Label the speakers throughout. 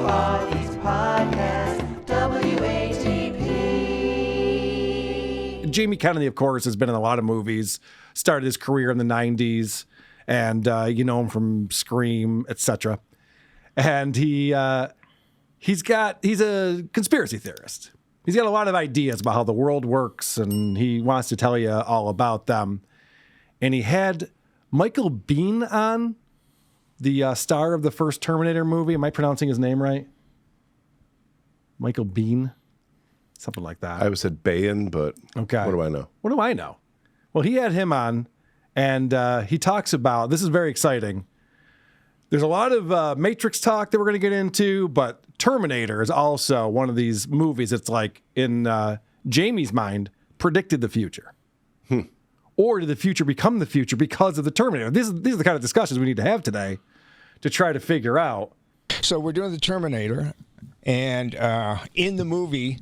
Speaker 1: East Podcast, WATP.
Speaker 2: Jamie Kennedy, of course, has been in a lot of movies, started his career in the 90s, and you know him from Scream, etc. And he's a conspiracy theorist. He's got a lot of ideas about how the world works, and he wants to tell you all about them. And he had Michael Biehn on, the star of the first Terminator movie. Am I pronouncing his name right? Michael Biehn? Something like that.
Speaker 3: I would said Biehn, but
Speaker 2: okay.
Speaker 3: What do I know?
Speaker 2: What do I know? Well, he had him on, and he talks about, this is very exciting. There's a lot of Matrix talk that we're going to get into, but Terminator is also one of these movies that's like, in Jamie's mind, predicted the future. Or did the future become the future because of the Terminator? These are the kind of discussions we need to have today to try to figure out.
Speaker 4: So we're doing the Terminator, and in the movie,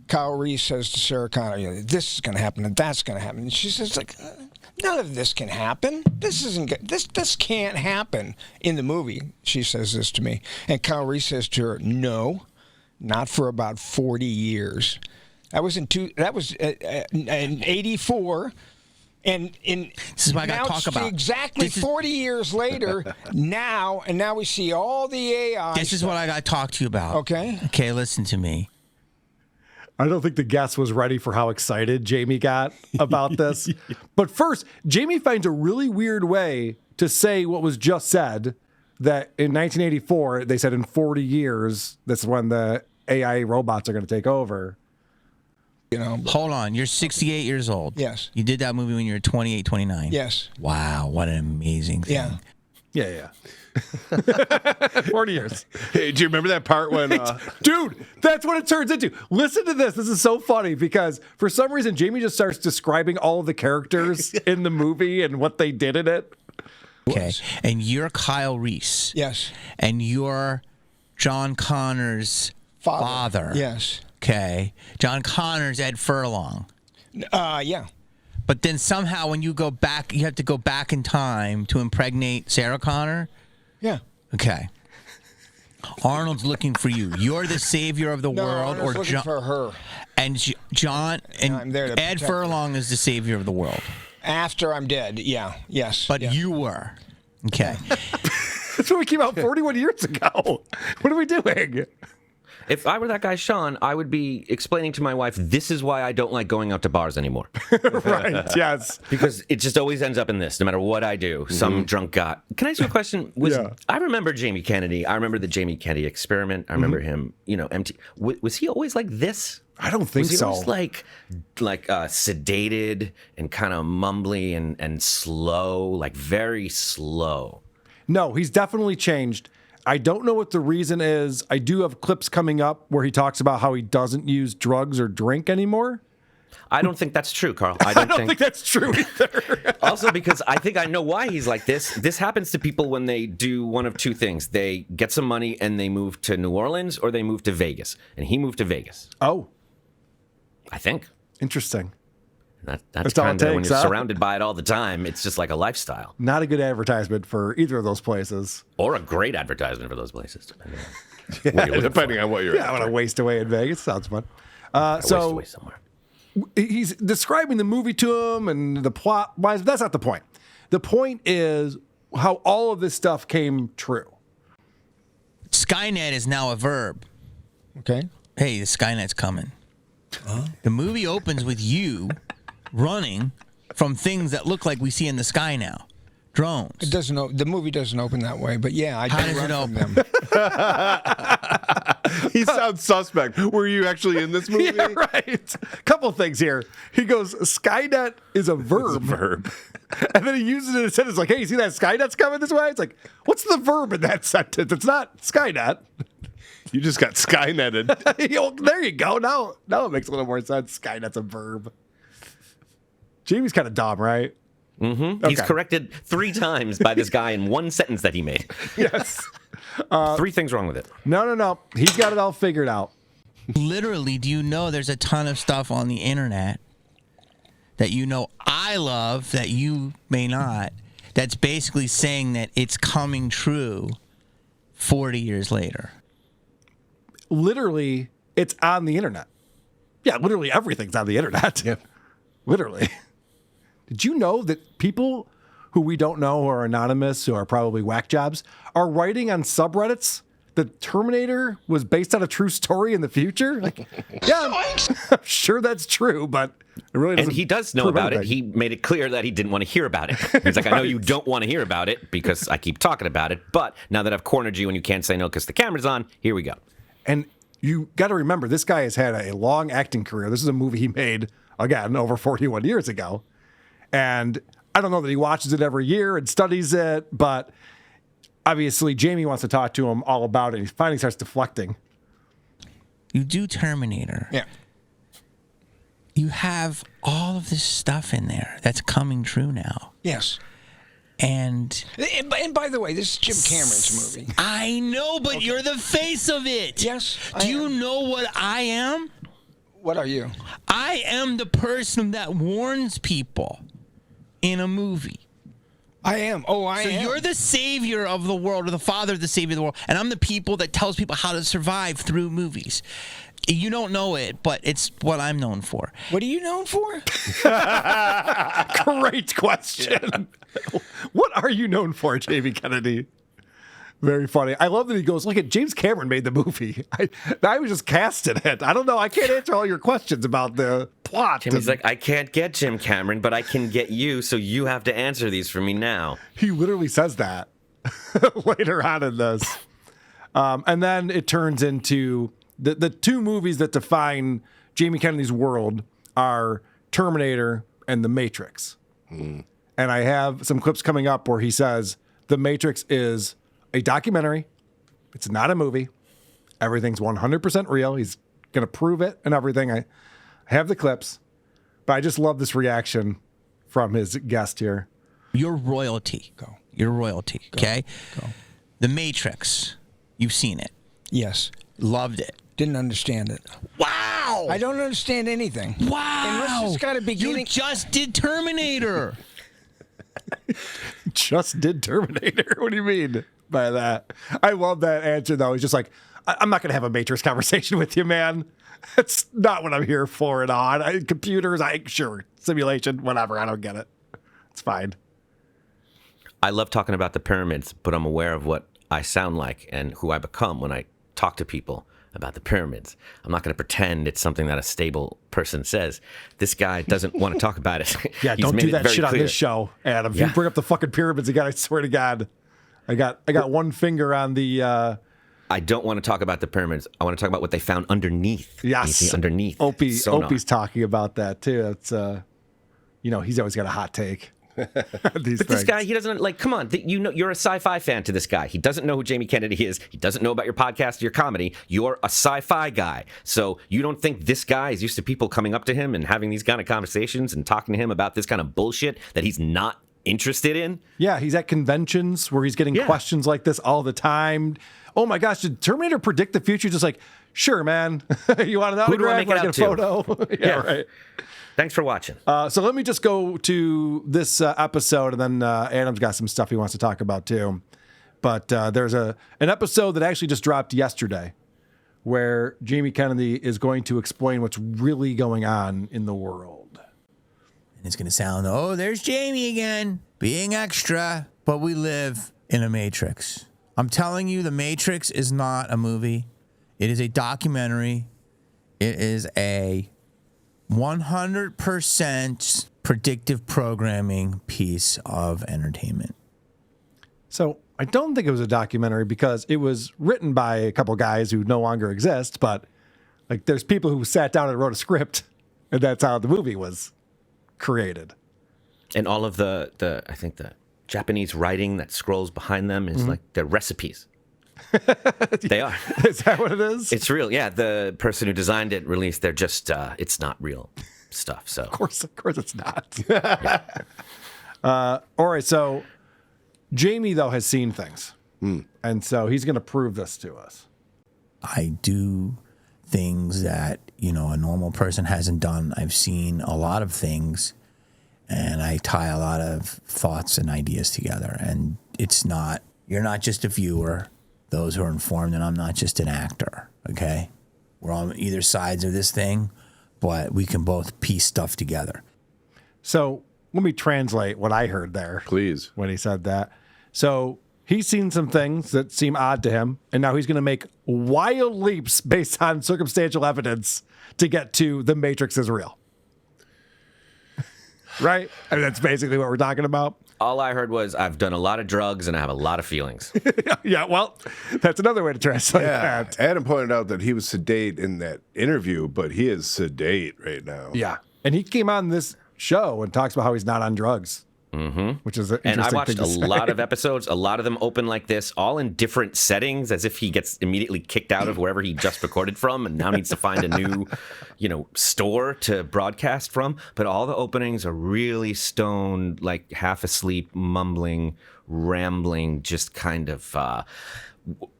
Speaker 4: Kyle Reese says to Sarah Connor, this is going to happen and that's going to happen. And she says, like, none of this can happen. This isn't good. This can't happen in the movie. She says this to me. And Kyle Reese says to her, no, not for about 40 years. That was in 84. And
Speaker 5: this is what I got to talk about.
Speaker 4: Exactly 40 years later, now we see all the AI.
Speaker 5: This is what I got to talk to you about.
Speaker 4: Okay.
Speaker 5: Okay, listen to me.
Speaker 2: I don't think the guest was ready for how excited Jamie got about this. But first, Jamie finds a really weird way to say what was just said, that in 1984, they said in 40 years, that's when the AI robots are going to take over.
Speaker 4: You know,
Speaker 5: hold on. You're 68 years old.
Speaker 4: Yes.
Speaker 5: You did that movie when you were 28, 29.
Speaker 4: Yes.
Speaker 5: Wow, what an amazing thing.
Speaker 2: Yeah. 40 years.
Speaker 3: Hey, do you remember that part when...
Speaker 2: Dude, that's what it turns into. Listen to this. This is so funny because for some reason, Jamie just starts describing all of the characters in the movie and what they did in it.
Speaker 5: Okay. And you're Kyle Reese.
Speaker 4: Yes.
Speaker 5: And you're John Connor's father.
Speaker 4: Yes.
Speaker 5: Okay. John Connor's Ed Furlong.
Speaker 4: Yeah.
Speaker 5: But then somehow when you go back, you have to go back in time to impregnate Sarah Connor?
Speaker 4: Yeah.
Speaker 5: Okay. Arnold's looking for you. You're the savior of the world,
Speaker 4: Arnold's looking for her.
Speaker 5: And John and
Speaker 4: I'm there to
Speaker 5: Ed Furlong is the savior of the world.
Speaker 4: After I'm dead, yeah, yes.
Speaker 5: But you were. Okay.
Speaker 2: That's when we came out 41 years ago. What are we doing?
Speaker 6: If I were that guy, Sean, I would be explaining to my wife, this is why I don't like going out to bars anymore.
Speaker 2: Right, yes.
Speaker 6: Because it just always ends up in this, no matter what I do. Some drunk guy. Can I ask you a question? I remember Jamie Kennedy. I remember the Jamie Kennedy experiment. I remember him, was he always like this?
Speaker 2: I don't think so.
Speaker 6: Was he always like sedated and kind of mumbly and slow, like very slow?
Speaker 2: No, he's definitely changed. I don't know what the reason is. I do have clips coming up where he talks about how he doesn't use drugs or drink anymore.
Speaker 6: I don't think that's true, Carl.
Speaker 2: I don't think that's true either.
Speaker 6: Also, because I think I know why he's like this. This happens to people when they do one of two things. They get some money and they move to New Orleans or they move to Vegas. And he moved to Vegas.
Speaker 2: Oh.
Speaker 6: I think.
Speaker 2: Interesting.
Speaker 6: That's kind of when you're surrounded by it all the time. It's just like a lifestyle.
Speaker 2: Not a good advertisement for either of those places.
Speaker 6: Or a great advertisement for those places,
Speaker 3: depending on what you're
Speaker 2: I want to waste away in Vegas. Sounds fun.
Speaker 6: Waste away somewhere.
Speaker 2: He's describing the movie to him and the plot. That's not the point. The point is how all of this stuff came true.
Speaker 5: Skynet is now a verb.
Speaker 4: Okay.
Speaker 5: Hey, the Skynet's coming. The movie opens with you running from things that look like we see in the sky now. Drones.
Speaker 4: It doesn't. The movie doesn't open that way, but yeah, I
Speaker 5: How
Speaker 4: do
Speaker 5: does
Speaker 4: run
Speaker 5: it
Speaker 4: from them.
Speaker 3: He sounds suspect. Were you actually in this movie?
Speaker 2: Yeah, right. Couple things here. He goes, Skynet is a verb.
Speaker 3: It's a verb.
Speaker 2: And then he uses it in a sentence like, hey, you see that Skynet's coming this way? It's like, what's the verb in that sentence? It's not Skynet.
Speaker 3: You just got Skyneted.
Speaker 2: There you go. Now it makes a little more sense. Skynet's a verb. Jamie's kind of dumb, right?
Speaker 6: Mm-hmm. Okay. He's corrected 3 times by this guy in one sentence that he made.
Speaker 2: Yes.
Speaker 6: 3 things wrong with it.
Speaker 2: No. He's got it all figured out.
Speaker 5: Literally, do you know there's a ton of stuff on the internet that I love that you may not, that's basically saying that it's coming true 40 years later?
Speaker 2: literally, it's on the internet. Yeah, literally everything's on the internet. Yeah. Literally. Did you know that people who we don't know who are anonymous, who are probably whack jobs, are writing on subreddits that Terminator was based on a true story in the future? Like, yeah, I'm sure that's true, but it really doesn't.
Speaker 6: And he does know
Speaker 2: prove
Speaker 6: about it.
Speaker 2: anything.
Speaker 6: He made it clear that he didn't want to hear about it. He's like, I know you don't want to hear about it because I keep talking about it, but now that I've cornered you and you can't say no because the camera's on, here we go.
Speaker 2: And you got to remember, this guy has had a long acting career. This is a movie he made, again, over 41 years ago. And I don't know that he watches it every year and studies it, but obviously Jamie wants to talk to him all about it. He finally starts deflecting.
Speaker 5: You do Terminator.
Speaker 4: Yeah.
Speaker 5: You have all of this stuff in there that's coming true now.
Speaker 4: Yes.
Speaker 5: And
Speaker 4: by the way, this is Jim Cameron's movie.
Speaker 5: I know, but you're the face of it.
Speaker 4: Yes,
Speaker 5: Do you know what I am?
Speaker 4: What are you?
Speaker 5: I am the person that warns people in a movie.
Speaker 4: I am. Oh, I
Speaker 5: So
Speaker 4: am.
Speaker 5: you're the savior of the world, or the father of the savior of the world, and I'm the people that tells people how to survive through movies. You don't know it, but it's what I'm known for.
Speaker 4: What are you known for?
Speaker 2: Great question. What are you known for, Jamie Kennedy? Very funny. I love that he goes, look at James Cameron made the movie. I was just casting it. I don't know. I can't answer all your questions about the plot.
Speaker 6: Jimmy's like, I can't get Jim Cameron, but I can get you, so you have to answer these for me now.
Speaker 2: He literally says that later on in this. And then it turns into the two movies that define Jamie Kennedy's world are Terminator and The Matrix. And I have some clips coming up where he says The Matrix is a documentary. It's not a movie. Everything's 100% real. He's going to prove it and everything. I have the clips, but I just love this reaction from his guest here.
Speaker 5: You're royalty.
Speaker 4: Go.
Speaker 5: You're royalty, okay?
Speaker 4: Go.
Speaker 5: The Matrix. You've seen it.
Speaker 4: Yes.
Speaker 5: Loved it.
Speaker 4: Didn't understand it.
Speaker 5: Wow!
Speaker 4: I don't understand anything.
Speaker 5: Wow!
Speaker 4: Unless it's got a beginning.
Speaker 5: You just did Terminator.
Speaker 2: Just did Terminator. What do you mean by that? I love that answer, though. He's just like, I'm not going to have a Matrix conversation with you, man. That's not what I'm here for at all. Computers, sure. Simulation, whatever. I don't get it. It's fine.
Speaker 6: I love talking about the pyramids, but I'm aware of what I sound like and who I become when I talk to people about the pyramids. I'm not going to pretend it's something that a stable person says. This guy doesn't want to talk about it.
Speaker 2: Yeah,
Speaker 6: He's
Speaker 2: don't
Speaker 6: made
Speaker 2: do
Speaker 6: it
Speaker 2: that
Speaker 6: very
Speaker 2: shit on
Speaker 6: clear.
Speaker 2: this show, Adam. If
Speaker 6: Yeah.
Speaker 2: you bring up the fucking pyramids again, I swear to God, I got one finger on the.
Speaker 6: I don't want to talk about the pyramids. I want to talk about what they found underneath.
Speaker 2: Yes,
Speaker 6: You see, underneath.
Speaker 2: Opie's
Speaker 6: sonar.
Speaker 2: talking about that too. That's he's always got a hot take. These
Speaker 6: But this guy, he doesn't like. Come on, you're a sci-fi fan to this guy. He doesn't know who Jamie Kennedy is. He doesn't know about your podcast, your comedy. You're a sci-fi guy, so you don't think this guy is used to people coming up to him and having these kind of conversations and talking to him about this kind of bullshit that he's not interested in?
Speaker 2: Yeah, he's at conventions where he's getting questions like this all the time. Oh my gosh, did Terminator predict the future? Just like, sure, man. You want an autograph?
Speaker 6: Who do I make it
Speaker 2: Want to
Speaker 6: out
Speaker 2: get a photo? Yeah, right.
Speaker 6: Thanks for watching.
Speaker 2: So let me just go to this episode, and then Adam's got some stuff he wants to talk about too. But there's an episode that actually just dropped yesterday where Jamie Kennedy is going to explain what's really going on in the world.
Speaker 5: And it's going to sound, oh, there's Jamie again, being extra, but we live in a Matrix. I'm telling you, The Matrix is not a movie. It is a documentary. It is a 100% predictive programming piece of entertainment.
Speaker 2: So I don't think it was a documentary because it was written by a couple guys who no longer exist, but like there's people who sat down and wrote a script, and that's how the movie was created.
Speaker 6: And all of the I think the Japanese writing that scrolls behind them is like the recipes. They are.
Speaker 2: Is that what it is?
Speaker 6: It's real. Yeah, the person who designed it released. They're just. It's not real stuff. So
Speaker 2: Of course it's not. All right, so Jamie though has seen things, and so he's going to prove this to us.
Speaker 5: I do things that, a normal person hasn't done. I've seen a lot of things, and I tie a lot of thoughts and ideas together. And you're not just a viewer. those who are informed that I'm not just an actor, okay? We're on either sides of this thing, but we can both piece stuff together.
Speaker 2: So let me translate what I heard there.
Speaker 3: Please.
Speaker 2: When he said that. So he's seen some things that seem odd to him, and now he's going to make wild leaps based on circumstantial evidence to get to the Matrix is real. Right? I mean, that's basically what we're talking about.
Speaker 6: All I heard was, I've done a lot of drugs and I have a lot of feelings.
Speaker 2: Yeah, well, that's another way to translate
Speaker 3: Yeah.
Speaker 2: that.
Speaker 3: Adam pointed out that he was sedate in that interview, but he is sedate right now.
Speaker 2: Yeah. And he came on this show and talks about how he's not on drugs. Which is an
Speaker 6: And I
Speaker 2: interesting
Speaker 6: watched
Speaker 2: thing to
Speaker 6: a
Speaker 2: say.
Speaker 6: lot of episodes, a lot of them open like this, all in different settings, as if he gets immediately kicked out of wherever he just recorded from and now needs to find a new, store to broadcast from. But all the openings are really stoned, like half asleep, mumbling, rambling, just kind of...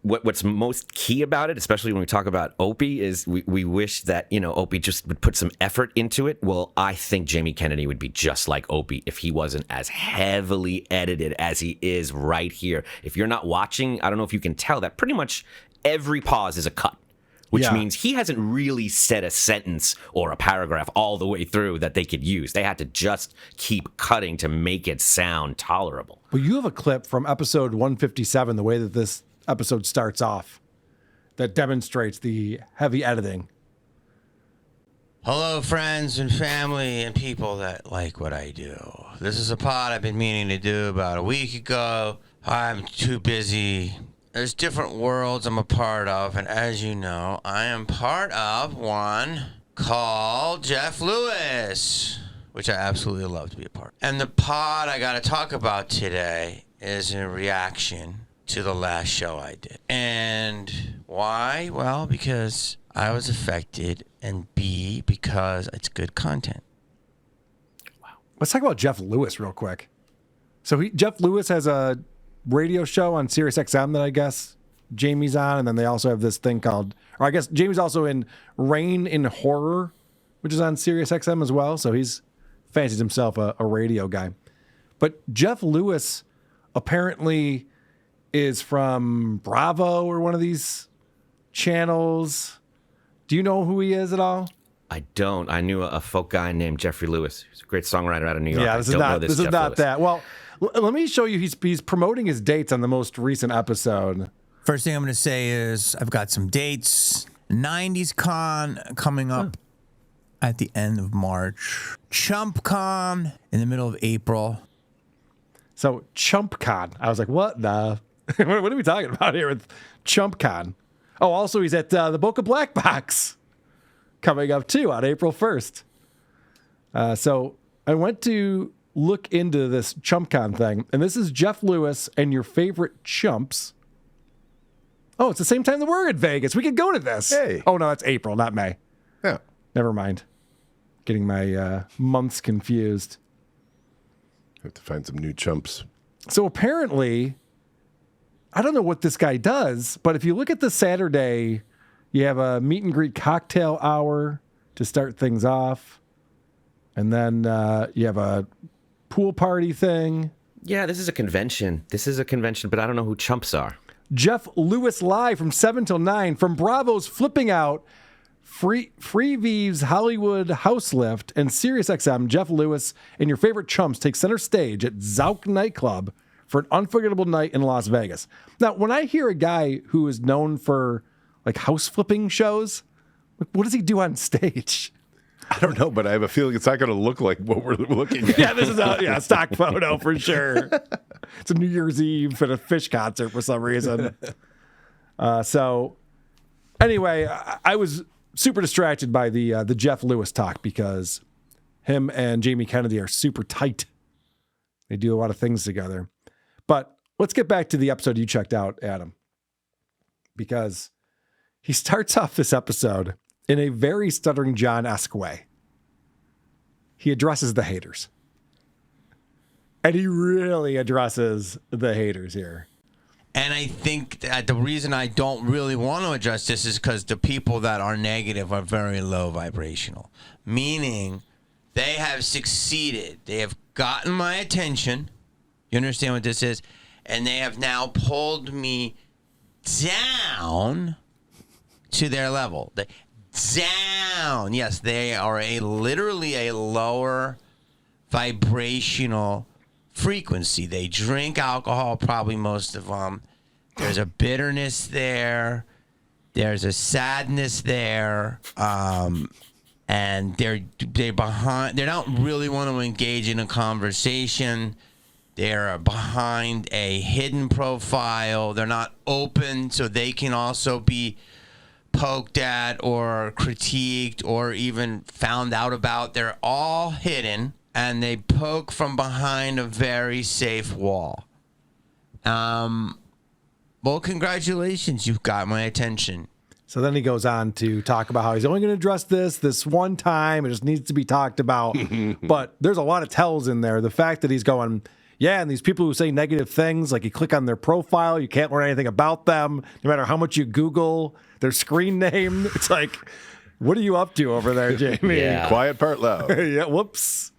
Speaker 6: What's most key about it, especially when we talk about Opie, is we wish that, Opie just would put some effort into it. Well, I think Jamie Kennedy would be just like Opie if he wasn't as heavily edited as he is right here. If you're not watching, I don't know if you can tell that pretty much every pause is a cut, which means he hasn't really said a sentence or a paragraph all the way through that they could use. They had to just keep cutting to make it sound tolerable.
Speaker 2: Well, you have a clip from episode 157, the way that this episode starts off, that demonstrates the heavy editing.
Speaker 5: Hello, friends and family and people that like what I do. This is a pod I've been meaning to do about a week ago. I'm too busy. There's different worlds I'm a part of, and as you know, I am part of one called Jeff Lewis, which I absolutely love to be a part of. And the pod I got to talk about today is a reaction to the last show I did. And why? Well, because I was affected, and B, because it's good content.
Speaker 2: Let's talk about Jeff Lewis real quick. So Jeff Lewis has a radio show on Sirius XM that I guess Jamie's on, and then they also have this thing called, or I guess Jamie's also in Rain in Horror, which is on Sirius XM as well. So he's fancies himself a radio guy. But Jeff Lewis apparently is from Bravo or one of these channels. Do you know who he is at all?
Speaker 6: I don't. I knew a folk guy named Jeffrey Lewis. He's a great songwriter out of New York.
Speaker 2: Yeah, this is not
Speaker 6: Jeff
Speaker 2: that. Well, let me show you. He's promoting his dates on the most recent episode.
Speaker 5: First thing I'm going to say is I've got some dates. 90s Con coming up at the end of March. Chump Con in the middle of April.
Speaker 2: So ChumpCon. I was like, what the? What are we talking about here with ChumpCon? Oh, also he's at the Boca Black Box coming up too on April 1st. So I went to look into this ChumpCon thing, and this is Jeff Lewis and your favorite chumps. Oh, it's the same time that we're in Vegas. We could go to this.
Speaker 3: Hey.
Speaker 2: Oh, no, it's April, not May.
Speaker 3: Yeah.
Speaker 2: Never mind. Getting my months confused.
Speaker 3: Have to find some new chumps.
Speaker 2: So apparently, I don't know what this guy does, but if you look at the Saturday, you have a meet and greet cocktail hour to start things off. And then you have a pool party thing.
Speaker 6: Yeah, this is a convention. But I don't know who chumps are.
Speaker 2: Jeff Lewis live from 7 till 9 from Bravo's Flipping Out, Freevee's Hollywood House Lift, and SiriusXM. Jeff Lewis and your favorite chumps take center stage at Zauk Nightclub for an unforgettable night in Las Vegas. Now, when I hear a guy who is known for like house flipping shows, what does he do on stage?
Speaker 3: I don't know, but I have a feeling it's not going to look like what we're looking at.
Speaker 2: Yeah, this is a stock photo for sure. It's a New Year's Eve at a Fish concert for some reason. So anyway, I was super distracted by the Jeff Lewis talk because him and Jamie Kennedy are super tight. They do a lot of things together. But let's get back to the episode you checked out, Adam, because he starts off this episode in a very Stuttering John-esque way. He addresses the haters. And he really addresses the haters here.
Speaker 5: And I think that the reason I don't really want to address this is because the people that are negative are very low vibrational. Meaning they have succeeded. They have gotten my attention. You understand what this is? And they have now pulled me down to their level. Down. Yes, they are literally a lower vibrational frequency. They drink alcohol, probably most of them. There's a bitterness there. There's a sadness there. And they're behind. They don't really want to engage in a conversation. They're behind a hidden profile. They're not open, so they can also be poked at or critiqued or even found out about. They're all hidden, and they poke from behind a very safe wall. Well, congratulations. You've got my attention.
Speaker 2: So then he goes on to talk about how he's only going to address this one time. It just needs to be talked about. But there's a lot of tells in there. The fact that he's going, yeah, and these people who say negative things, like you click on their profile, you can't learn anything about them, no matter how much you Google their screen name. It's like, what are you up to over there, Jamie?
Speaker 6: Yeah.
Speaker 3: Quiet part loud.
Speaker 2: Yeah, whoops.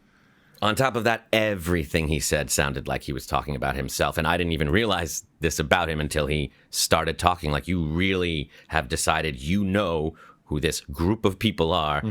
Speaker 6: On top of that, everything he said sounded like he was talking about himself. And I didn't even realize this about him until he started talking. Like, you really have decided you know who this group of people are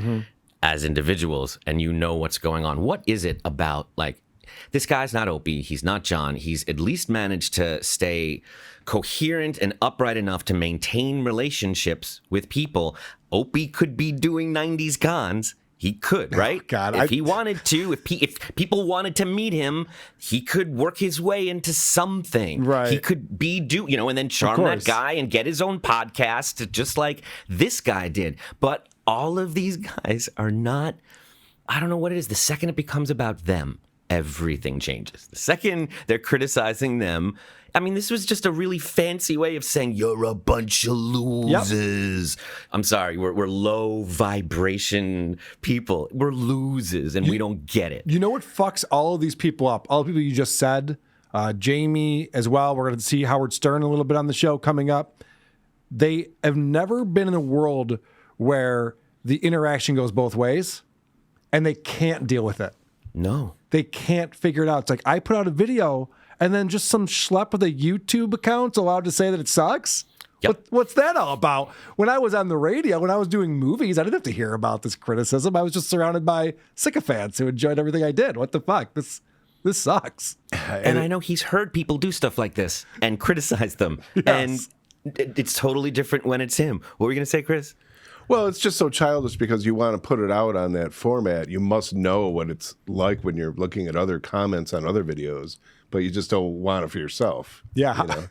Speaker 6: as individuals, and you know what's going on. What is it about, like, this guy's not Opie, he's not John. He's at least managed to stay coherent and upright enough to maintain relationships with people. Opie could be doing 90s cons. He could, right?
Speaker 2: Oh, God,
Speaker 6: if he wanted to, if people wanted to meet him, he could work his way into something.
Speaker 2: Right.
Speaker 6: He could and then charm that guy and get his own podcast, just like this guy did. But all of these guys are not, I don't know what it is. The second it becomes about them, everything changes. The second they're criticizing them, I mean, this was just a really fancy way of saying you're a bunch of losers. Yep. I'm sorry, we're low vibration people. We're losers, and we don't get it.
Speaker 2: You know what fucks all of these people up? All the people you just said, Jamie as well. We're going to see Howard Stern a little bit on the show coming up. They have never been in a world where the interaction goes both ways, and they can't deal with it.
Speaker 6: No.
Speaker 2: They can't figure it out. It's like, I put out a video, and then just some schlep with a YouTube account's allowed to say that it sucks?
Speaker 6: Yep.
Speaker 2: What's that all about? When I was on the radio, when I was doing movies, I didn't have to hear about this criticism. I was just surrounded by sycophants who enjoyed everything I did. What the fuck? This sucks.
Speaker 6: And I know he's heard people do stuff like this and criticize them.
Speaker 2: Yes.
Speaker 6: And it's totally different when it's him. What were you going to say, Chris?
Speaker 3: Well, it's just so childish because you want to put it out on that format. You must know what it's like when you're looking at other comments on other videos, but you just don't want it for yourself.
Speaker 2: Yeah.
Speaker 3: You know?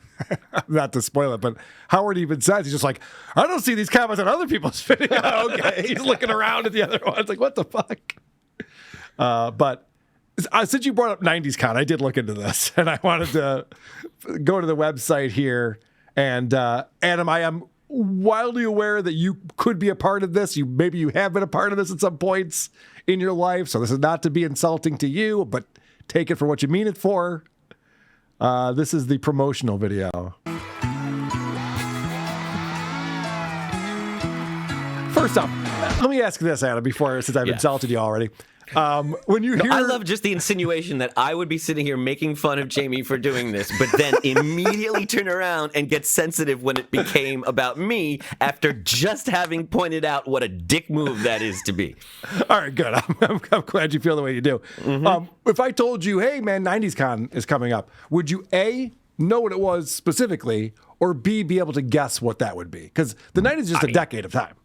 Speaker 2: Not to spoil it, but Howard even says, he's just like, I don't see these comments on other people's videos. Okay. He's looking around at the other ones like, what the fuck? But since you brought up 90s Con, I did look into this, and I wanted to go to the website here. And Adam, I am wildly aware that you could be a part of this. Maybe you have been a part of this at some points in your life. So this is not to be insulting to you, but take it for what you mean it for. This is the promotional video. First up, let me ask this, Adam, since I've insulted you already. When you hear,
Speaker 6: I love just the insinuation that I would be sitting here making fun of Jamie for doing this, but then immediately turn around and get sensitive when it became about me after just having pointed out what a dick move that is to be.
Speaker 2: All right, good. I'm glad you feel the way you do. If I told you, hey, man, 90s Con is coming up, would you A, know what it was specifically, or B, be able to guess what that would be? Because the 90s is just a decade of time.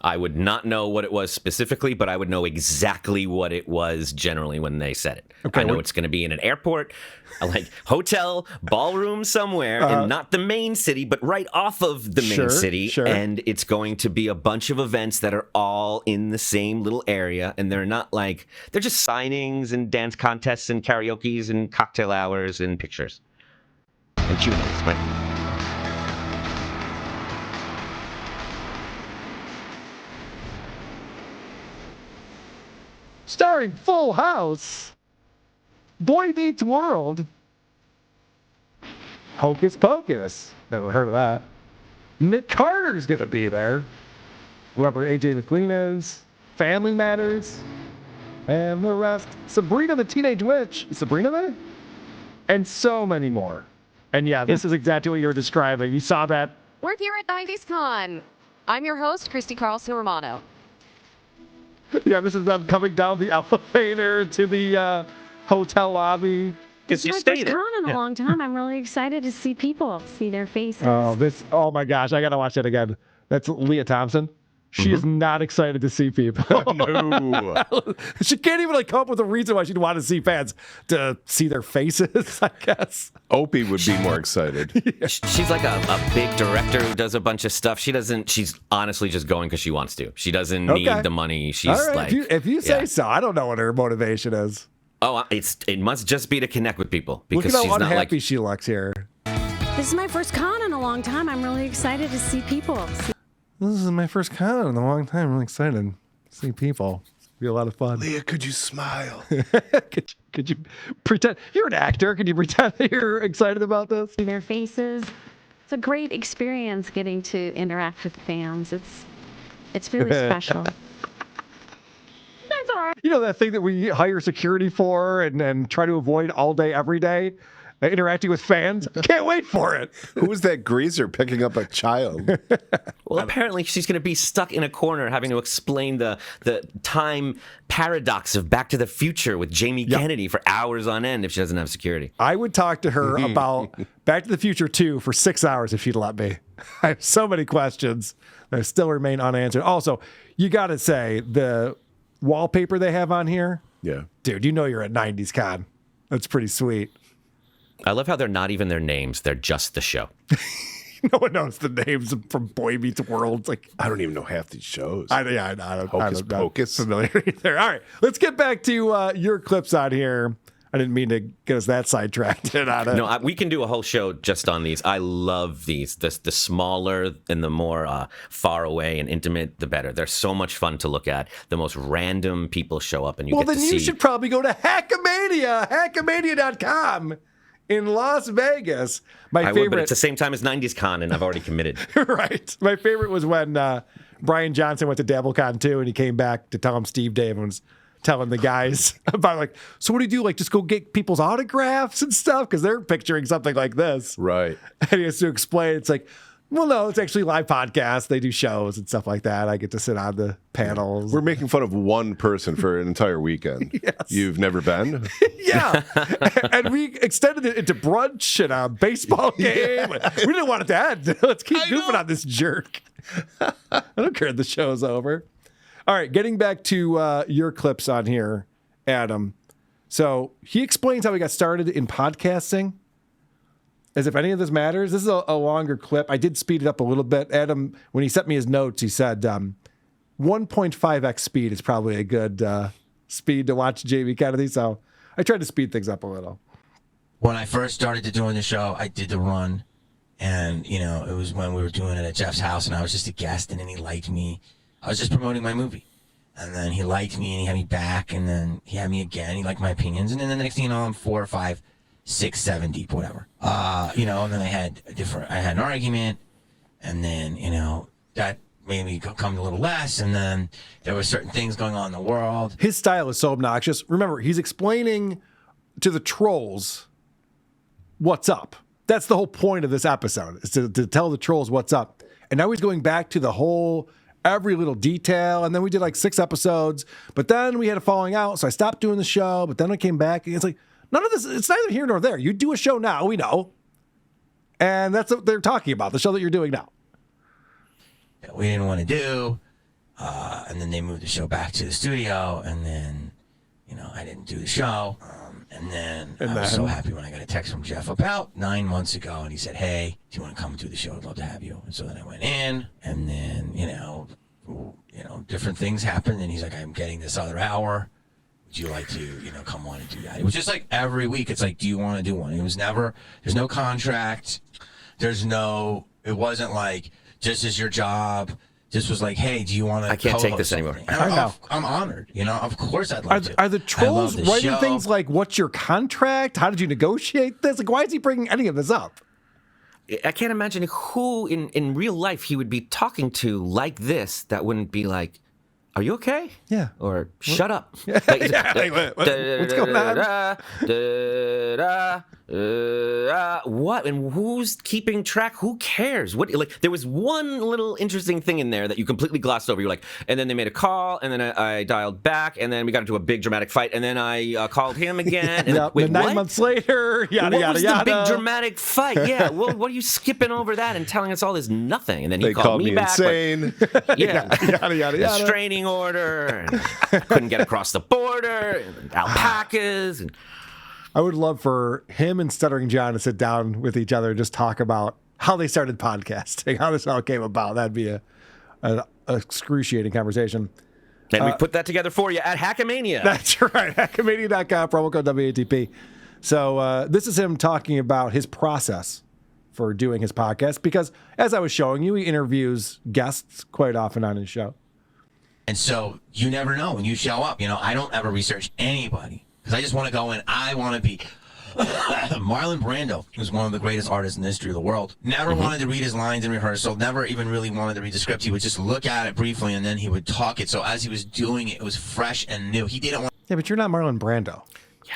Speaker 6: I would not know what it was specifically, but I would know exactly what it was generally when they said it. Okay, I know it's going to be in an airport, like hotel, ballroom somewhere, and not the main city, but right off of the main city. Sure. And it's going to be a bunch of events that are all in the same little area, and they're not like, they're just signings and dance contests and karaoke's and cocktail hours and pictures. And Q&As, right?
Speaker 2: Starring Full House, Boy Meets World, Hocus Pocus. Never heard of that. Nick Carter's going to be there. Whoever AJ McLean is. Family Matters. And the rest. Sabrina the Teenage Witch. Is Sabrina there? And so many more. And yeah, this is exactly what you were describing. You saw that
Speaker 7: We're here at 90s Con. I'm your host, Christy Carlson Romano.
Speaker 2: Yeah, this is them coming down the elevator to the hotel lobby.
Speaker 8: This is my first con in a long time. I'm really excited to see people, see their faces.
Speaker 2: Oh my gosh, I gotta watch that again. That's Leah Thompson. She is not excited to see people.
Speaker 3: No.
Speaker 2: She can't even come up with a reason why she'd want to see fans to see their faces, I guess.
Speaker 3: Opie would be more excited.
Speaker 6: She's like a big director who does a bunch of stuff. She's honestly just going because she wants to. She doesn't need the money. She's
Speaker 2: all right,
Speaker 6: like,
Speaker 2: if you say so. I don't know what her motivation is.
Speaker 6: oh, it must just be to connect with people
Speaker 2: Look
Speaker 6: because
Speaker 2: at
Speaker 6: she's
Speaker 2: how
Speaker 6: not
Speaker 2: unhappy
Speaker 6: like.
Speaker 2: she looks here.
Speaker 8: This is my first con in a long time. I'm really excited to see people.
Speaker 2: This is my first con in a long time. I'm really excited to see people. It'll be a lot of fun.
Speaker 3: Leah, could you smile?
Speaker 2: could you pretend you're an actor? Can you pretend that you're excited about this?
Speaker 8: See their faces. It's a great experience getting to interact with fans. It's really special. That's all right.
Speaker 2: You know that thing that we hire security for and try to avoid all day, every day? Interacting with fans? Can't wait for it.
Speaker 3: Who was that greaser picking up a child?
Speaker 6: Well, apparently she's going to be stuck in a corner having to explain the time paradox of Back to the Future with Jamie Kennedy for hours on end if she doesn't have security.
Speaker 2: I would talk to her about Back to the Future 2 for 6 hours if she'd let me. I have so many questions that still remain unanswered. Also, you got to say, the wallpaper they have on here,
Speaker 3: Yeah.
Speaker 2: dude, you know you're at 90s Con. That's pretty sweet.
Speaker 6: I love how they're not even their names. They're just the show.
Speaker 2: No one knows the names from Boy Meets World. It's like,
Speaker 3: I don't even know half these shows.
Speaker 2: I don't
Speaker 3: Hocus
Speaker 2: not
Speaker 3: Pocus.
Speaker 2: familiar either. All right, let's get back to your clips on here. I didn't mean to get us that sidetracked on it.
Speaker 6: No, we can do a whole show just on these. I love these. The smaller and the more far away and intimate, the better. They're so much fun to look at. The most random people show up, and you
Speaker 2: well,
Speaker 6: get to
Speaker 2: then
Speaker 6: see.
Speaker 2: you should probably go to hackamania.com in Las Vegas.
Speaker 6: I would, but it's the same time as 90s Con, and I've already committed.
Speaker 2: Right. My favorite was when Brian Johnson went to DabbleCon too, and he came back to tell him Steve Dave was telling the guys about so what do you do? Just go get people's autographs and stuff? Because they're picturing something like this.
Speaker 3: Right.
Speaker 2: And he has to explain. It's like, well, no, it's actually live podcasts. They do shows and stuff like that. I get to sit on the panels.
Speaker 3: We're making fun of one person for an entire weekend.
Speaker 2: Yes.
Speaker 3: You've never been?
Speaker 2: Yeah. And we extended it into brunch and a baseball game. We didn't want it to end. Let's keep goofing on this jerk. I don't care if the show's over. All right, getting back to your clips on here, Adam. So he explains how he got started in podcasting. As if any of this matters. This is a longer clip. I did speed it up a little bit. Adam, when he sent me his notes, he said 1.5x speed is probably a good speed to watch Jamie Kennedy. So I tried to speed things up a little.
Speaker 5: When I first started to doing the show, I did the run, and it was when we were doing it at Jeff's house, and I was just a guest, and then he liked me. I was just promoting my movie, and then he liked me, and he had me back, and then he had me again. He liked my opinions, and then the next thing you know, I'm 4 or 5, 6, 7 deep, whatever. And then I had an argument, and then that made me come a little less, and then there were certain things going on in the world.
Speaker 2: His style is so obnoxious. Remember, he's explaining to the trolls what's up. That's the whole point of this episode, is to tell the trolls what's up. And now he's going back to the whole, every little detail. And then we did 6 episodes, but then we had a falling out. So I stopped doing the show, but then I came back. And it's like, none of this, it's neither here nor there. You do a show now, we know. And that's what they're talking about, the show that you're doing now.
Speaker 5: That we didn't want to do. And then they moved the show back to the studio, and then, I didn't do the show. And then I was so happy when I got a text from Jeff about 9 months ago, and he said, "Hey, do you want to come do the show? I'd love to have you." And so then I went in, and then, different things happened, and he's like, "I'm getting this other hour. Would you like to, come on and do that?" It was just every week, it's do you want to do one? It was never, there's no contract. It wasn't this is your job. This was hey, do you want to?
Speaker 6: I can't take this anymore.
Speaker 2: I know.
Speaker 5: I'm honored. Of course I'd love to.
Speaker 2: Are the trolls writing things what's your contract? How did you negotiate this? Why is he bringing any of this up?
Speaker 6: I can't imagine who in real life he would be talking to like this that wouldn't be like, "Are you okay?"
Speaker 2: Yeah.
Speaker 6: Or "Shut up."
Speaker 2: What's going on?
Speaker 6: What? And who's keeping track? Who cares? What? Like, there was one little interesting thing in there that you completely glossed over. You're like, and then they made a call, and then I dialed back, and then we got into a big dramatic fight, and then I called him again. And
Speaker 2: Yep,
Speaker 6: wait,
Speaker 2: and 9
Speaker 6: what?
Speaker 2: months later, yada,
Speaker 6: What
Speaker 2: yada,
Speaker 6: was
Speaker 2: yada.
Speaker 6: the big dramatic fight? Yeah. Well, what are you skipping over that and telling us all this nothing? And then he
Speaker 3: They
Speaker 6: called me back.
Speaker 3: insane.
Speaker 6: Yeah.
Speaker 2: Yada, yada,
Speaker 6: A
Speaker 2: yada.
Speaker 6: restraining order. And couldn't get across the border. And alpacas. And
Speaker 2: I would love for him and Stuttering John to sit down with each other and just talk about how they started podcasting, how this all came about. That'd be an excruciating conversation.
Speaker 6: And we put that together for you at Hackamania.
Speaker 2: That's right. Hackamania.com, promo code WATP. So this is him talking about his process for doing his podcast because, as I was showing you, he interviews guests quite often on his show.
Speaker 5: And so you never know when you show up. You know, I don't ever research anybody because I just want to go in. I want to be Marlon Brando, who's one of the greatest artists in the history of the world. Never wanted to read his lines in rehearsal. Never even really wanted to read the script. He would just look at it briefly and then he would talk it. So as he was doing it, it was fresh and new. He didn't want.
Speaker 2: Yeah, but you're not Marlon Brando. Yeah.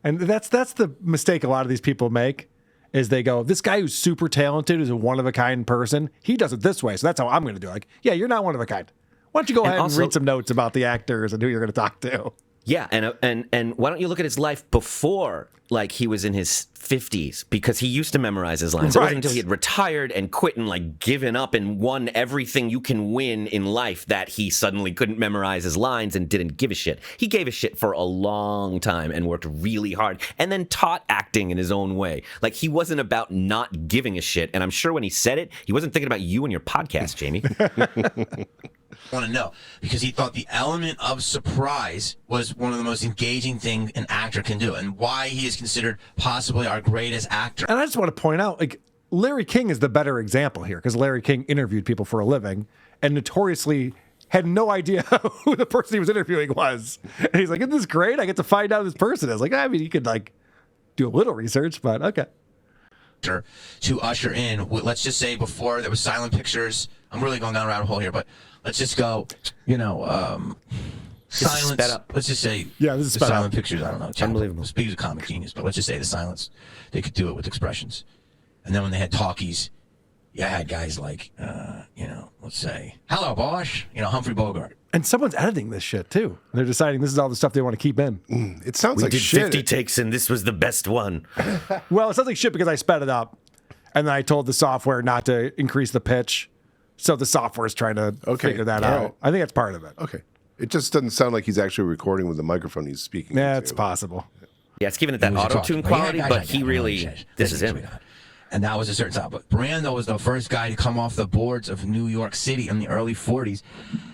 Speaker 2: And that's the mistake a lot of these people make is they go, this guy who's super talented, is a one-of-a-kind person, he does it this way, so that's how I'm going to do it. Like, yeah, you're not one of a kind. Why don't you go ahead and read some notes about the actors and who you're going to talk to?
Speaker 6: Yeah, and why don't you look at his life before, like, he was in his 50s, because he used to memorize his lines. It wasn't until he had retired and quit and, like, given up and won everything you can win in life that he suddenly couldn't memorize his lines and didn't give a shit. He gave a shit for a long time and worked really hard and then taught acting in his own way. Like, he wasn't about not giving a shit, and I'm sure when he said it, he wasn't thinking about you and your podcast, Jamie.
Speaker 5: Want to know because he thought the element of surprise was one of the most engaging things an actor can do and why he is considered possibly our greatest actor.
Speaker 2: And I just want to point out, like, Larry King is the better example here because Larry King interviewed people for a living and notoriously had no idea who the person he was interviewing was. And he's like, isn't this great? I get to find out who this person is. Like, I mean, you could, like, do a little research, but okay.
Speaker 5: To usher in, let's just say before there was silent pictures. I'm really going down a rabbit hole here, but let's just go, silence.
Speaker 6: Sped up.
Speaker 5: Let's just say
Speaker 2: Yeah, this is
Speaker 5: the
Speaker 2: sped
Speaker 5: silent
Speaker 2: up.
Speaker 5: pictures. I don't know.
Speaker 6: Unbelievable.
Speaker 5: Speaks of comic genius, but let's just say the silence. They could do it with expressions. And then when they had talkies, you had guys like, let's say, hello, Bosch, Humphrey Bogart.
Speaker 2: And someone's editing this shit, too. They're deciding this is all the stuff they want to keep in.
Speaker 3: It sounds
Speaker 6: We
Speaker 3: like
Speaker 6: did
Speaker 3: shit.
Speaker 6: 50 takes and this was the best one.
Speaker 2: Well, it sounds like shit because I sped it up. And then I told the software not to increase the pitch. So the software is trying to figure that out.
Speaker 3: right.
Speaker 2: I think that's part of it.
Speaker 3: Okay. It just doesn't sound like he's actually recording with the microphone he's speaking
Speaker 2: Yeah,
Speaker 3: into.
Speaker 2: it's possible.
Speaker 6: Yeah, it's giving it that
Speaker 5: He was
Speaker 6: auto-tune
Speaker 5: talking.
Speaker 6: quality,
Speaker 5: Yeah,
Speaker 6: but he really, this is him.
Speaker 5: And that was a certain time. But Brando was the first guy to come off the boards of New York City in the early 40s.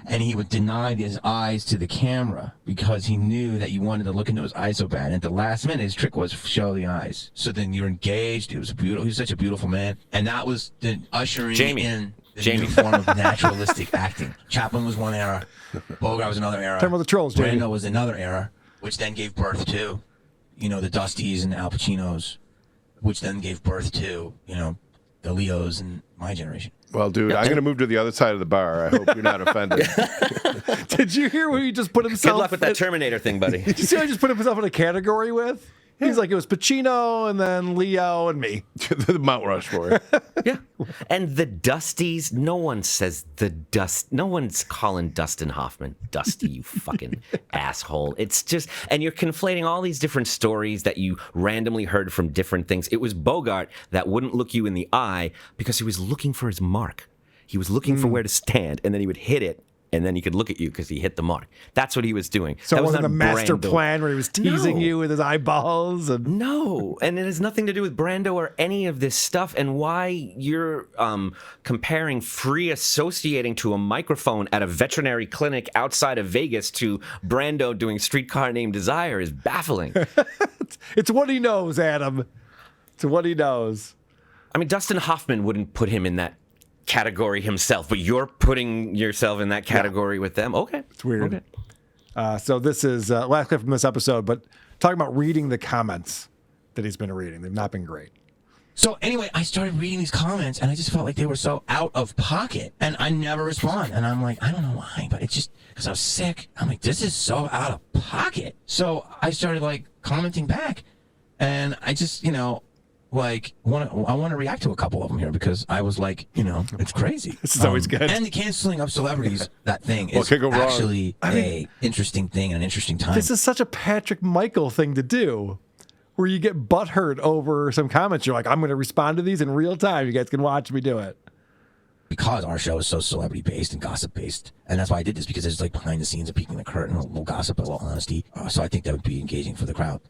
Speaker 5: And he would deny his eyes to the camera because he knew that you wanted to look into his eyes so bad. And at the last minute, his trick was show the eyes. So then you're engaged. He was beautiful. He was such a beautiful man. And that was the ushering in the new form of naturalistic acting. Chaplin was one era. Bogart was another era.
Speaker 2: Talking about the trolls, Jamie.
Speaker 5: Brando was another era, which then gave birth to, the Dustys and the Al Pacinos, which then gave birth to, the Leos and my generation.
Speaker 3: Well, dude, I'm going to move to the other side of the bar. I hope you're not offended.
Speaker 2: Did you hear where he just put himself?
Speaker 6: Good luck with that Terminator thing, buddy.
Speaker 2: Did you see how he just put himself in a category with? He's like, it was Pacino and then Leo and me.
Speaker 3: The Mount Rushmore.
Speaker 6: Yeah. And the Dusties, no one says no one's calling Dustin Hoffman Dusty, you fucking asshole. It's just, and you're conflating all these different stories that you randomly heard from different things. It was Bogart that wouldn't look you in the eye because he was looking for his mark. He was looking for where to stand, and then he would hit it, and then he could look at you because he hit the mark. That's what he was doing.
Speaker 2: So
Speaker 6: that
Speaker 2: it wasn't
Speaker 6: not
Speaker 2: the master
Speaker 6: Brando.
Speaker 2: plan where he was teasing
Speaker 6: No.
Speaker 2: you with his eyeballs. And
Speaker 6: No, and it has nothing to do with Brando or any of this stuff. And why you're comparing free associating to a microphone at a veterinary clinic outside of Vegas to Brando doing Streetcar Named Desire is baffling.
Speaker 2: it's what he knows, Adam. It's what he knows.
Speaker 6: I mean, Dustin Hoffman wouldn't put him in that category himself, but you're putting yourself in that category with them. Okay,
Speaker 2: It's weird.
Speaker 6: Okay.
Speaker 2: So this is last clip from this episode, but talking about reading the comments that he's been reading. They've not been great.
Speaker 5: So anyway, I started reading these comments, and I just felt like they were so out of pocket, and I never respond. And I'm like, I don't know why, but it's just because I was sick. I'm like, this is so out of pocket. So I started like commenting back, And I just, like, I want to react to a couple of them here because I was like, it's crazy.
Speaker 2: This is always good.
Speaker 5: And the canceling of celebrities, that thing
Speaker 3: What
Speaker 5: is
Speaker 3: could go wrong?
Speaker 5: actually a interesting thing and an interesting time.
Speaker 2: This is such a Patrick Michael thing to do, where you get butthurt over some comments. You're like, I'm going to respond to these in real time. You guys can watch me do it.
Speaker 5: Because our show is so celebrity based and gossip based, and that's why I did this, because it's like behind the scenes of peeking the curtain, a little gossip, a little honesty. So I think that would be engaging for the crowd.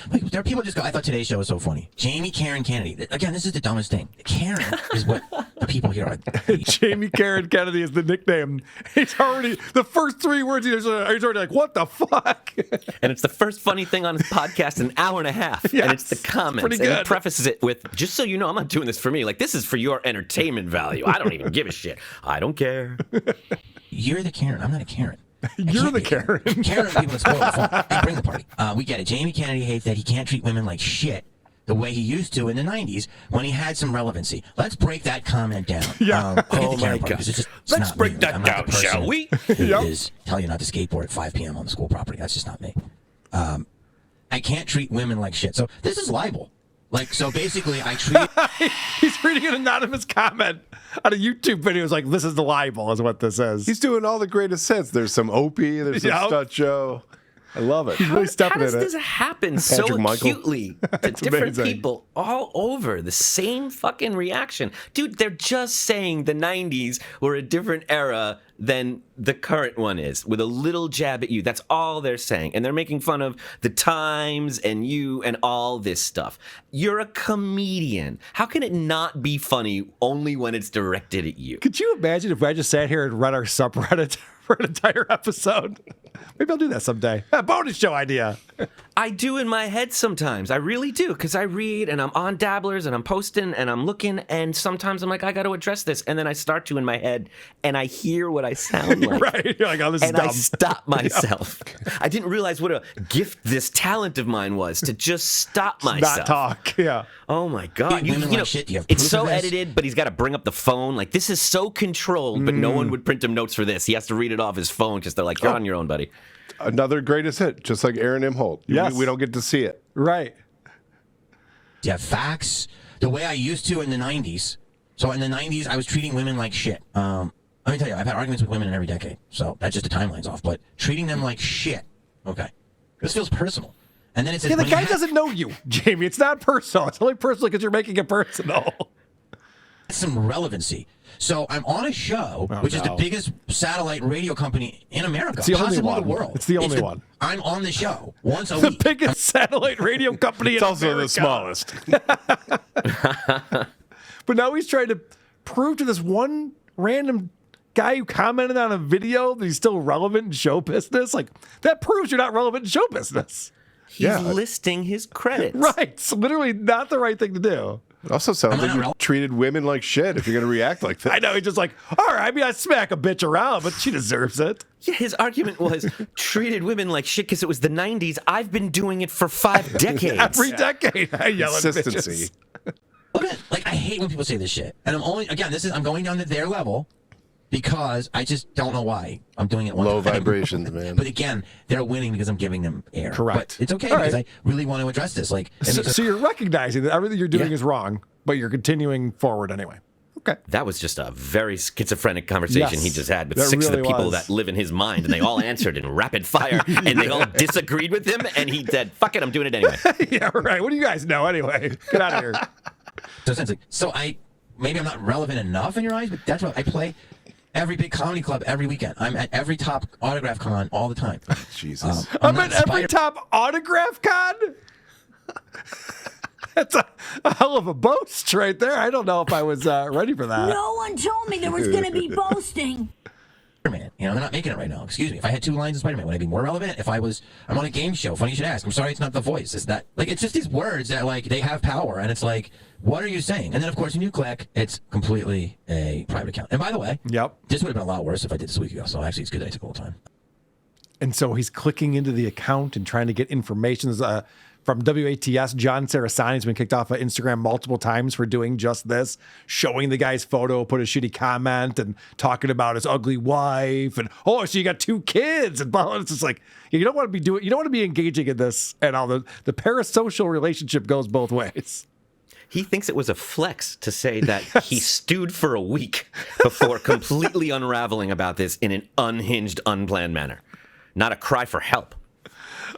Speaker 5: Like, there are people just go, I thought today's show was so funny. Jamie Karen Kennedy. Again, this is the dumbest thing. Karen is what the people here are.
Speaker 2: Jamie Karen Kennedy is the nickname. He's already, the first 3 words, he's already like, what the fuck?
Speaker 6: And it's the first funny thing on his podcast in an hour and a half.
Speaker 2: Yes,
Speaker 6: and it's the comments.
Speaker 2: pretty
Speaker 6: And he
Speaker 2: good.
Speaker 6: prefaces it with, just so you know, I'm not doing this for me. Like, this is for your entertainment value. I don't even give a shit. I don't care.
Speaker 5: You're the Karen. I'm not a Karen.
Speaker 2: You're the Karen.
Speaker 5: Karen people that spoil the fun. They bring the party. We get it. Jamie Kennedy hates that he can't treat women like shit the way he used to in the 90s when he had some relevancy. Let's break that comment down.
Speaker 2: Yeah.
Speaker 5: Oh
Speaker 6: my God. Let's break that down, shall we?
Speaker 5: Is tell you not to skateboard at 5 p.m. on the school property. That's just not me. I can't treat women like shit. So this is libel. Like, so basically, I treat...
Speaker 2: He's reading an anonymous comment on a YouTube video. It's like, this is the libel, is what this is.
Speaker 3: He's doing all the greatest hits. There's some Opie, there's some
Speaker 2: Yep.
Speaker 3: Stunt Show. I love it.
Speaker 2: He's really
Speaker 6: How
Speaker 2: stepping
Speaker 6: does
Speaker 2: in
Speaker 6: this
Speaker 2: it.
Speaker 6: happen so
Speaker 3: Patrick Michael.
Speaker 6: acutely to different
Speaker 2: amazing.
Speaker 6: people all over? The same fucking reaction. Dude, they're just saying the 90s were a different era than the current one is, with a little jab at you. That's all they're saying. And they're making fun of the times and you and all this stuff. You're a comedian. How can it not be funny only when it's directed at you?
Speaker 2: Could you imagine if I just sat here and read our subreddit for an entire episode? Maybe I'll do that someday. A bonus show idea.
Speaker 6: I do in my head sometimes. I really do, because I read and I'm on Dabblers and I'm posting and I'm looking, and sometimes I'm like, I got to address this, and then I start to in my head and I hear what I sound like.
Speaker 2: Right. You're like, oh, this is
Speaker 6: And
Speaker 2: dumb.
Speaker 6: I stop myself. I didn't realize what a gift this talent of mine was, to just stop myself.
Speaker 2: Not talk. Yeah.
Speaker 6: Oh my God!
Speaker 5: Women like shit. Do you have
Speaker 6: It's
Speaker 5: proof
Speaker 6: so
Speaker 5: of this?
Speaker 6: edited, but he's got to bring up the phone. Like, this is so controlled, but no one would print him notes for this. He has to read it off his phone because they're like, "You're on your own, buddy."
Speaker 3: Another greatest hit, just like Aaron M. Holt.
Speaker 2: Yes.
Speaker 3: We don't get to see it.
Speaker 2: Right.
Speaker 5: Do you have facts? The way I used to in the 90s. So in the 90s, I was treating women like shit. Let me tell you, I've had arguments with women in every decade. So that's just the timeline's off. But treating them like shit. Okay. This feels personal. And then it says,
Speaker 2: Yeah, the
Speaker 5: when you
Speaker 2: guy
Speaker 5: have
Speaker 2: doesn't know you, Jamie. It's not personal. It's only personal because you're making it personal.
Speaker 5: some relevancy. So I'm on a show, which is the biggest satellite radio company in America.
Speaker 2: It's the only
Speaker 5: possibly
Speaker 2: one.
Speaker 5: the world.
Speaker 2: It's the only one.
Speaker 5: I'm on the show once a
Speaker 2: The
Speaker 5: week.
Speaker 2: biggest satellite radio company
Speaker 3: It's
Speaker 2: in
Speaker 3: also
Speaker 2: America.
Speaker 3: the smallest.
Speaker 2: But now he's trying to prove to this one random guy who commented on a video that he's still relevant in show business. Like, that proves you're not relevant in show business.
Speaker 6: He's listing his credits.
Speaker 2: Right. It's literally not the right thing to do.
Speaker 3: It also sounds
Speaker 5: Am I
Speaker 3: like
Speaker 5: not
Speaker 3: you
Speaker 5: relevant?
Speaker 3: treated women like shit if you're going to react like that.
Speaker 2: I know. He's just like, all right, I mean, I smack a bitch around, but she deserves it.
Speaker 6: Yeah, his argument was treated women like shit because it was the 90s. I've been doing it for 5 decades.
Speaker 2: Every decade, I yell at
Speaker 3: Consistency.
Speaker 2: bitches.
Speaker 5: Look at, like, I hate when people say this shit. And I'm only, again, I'm going down to their level because I just don't know why I'm doing it one
Speaker 3: Low
Speaker 5: time.
Speaker 3: vibrations, man.
Speaker 5: But again, they're winning because I'm giving them air.
Speaker 2: Correct.
Speaker 5: But it's okay
Speaker 2: All
Speaker 5: because
Speaker 2: right.
Speaker 5: I really want to address this. Like, it makes
Speaker 2: So you're recognizing that everything you're doing
Speaker 5: Yeah.
Speaker 2: is wrong, but you're continuing forward anyway. Okay.
Speaker 6: That was just a very schizophrenic conversation
Speaker 2: Yes,
Speaker 6: he just had with
Speaker 2: that
Speaker 6: 6 of
Speaker 2: really
Speaker 6: the people
Speaker 2: was.
Speaker 6: that live in his mind, and they all answered in rapid fire, and they all disagreed with him, and he said, fuck it, I'm doing it anyway.
Speaker 2: Yeah, right. What do you guys know anyway? Get out of here.
Speaker 5: So essentially, maybe I'm not relevant enough in your eyes, but that's what I play every big comedy club every weekend. I'm at every top autograph con all the time.
Speaker 3: Jesus.
Speaker 2: I'm
Speaker 5: not
Speaker 2: at every
Speaker 5: Spider-
Speaker 2: top autograph con? That's a hell of a boast right there. I don't know if I was ready for that.
Speaker 9: No one told me there was going to be boasting.
Speaker 5: Spider-Man. You know, they're not making it right now. Excuse me. If I had 2 lines of Spider-Man, would I be more relevant? If I'm on a game show, funny you should ask. I'm sorry, it's not The Voice. It's that, like, it's just these words that, like, they have power, and it's like, what are you saying? And then, of course, when you click, it's completely a private account. And by the way,
Speaker 2: Yep.
Speaker 5: this would have been a lot worse if I did this a week ago. So actually, it's good that I took a little time.
Speaker 2: And so he's clicking into the account and trying to get information. There's from WATS, John Sarasani has been kicked off of Instagram multiple times for doing just this, showing the guy's photo, put a shitty comment, and talking about his ugly wife, and oh, so you got 2 kids, and blah. It's just like you don't want to be doing, you don't want to be engaging in this, and all the parasocial relationship goes both ways.
Speaker 6: He thinks it was a flex to say that he stewed for a week before completely unraveling about this in an unhinged, unplanned manner. Not a cry for help.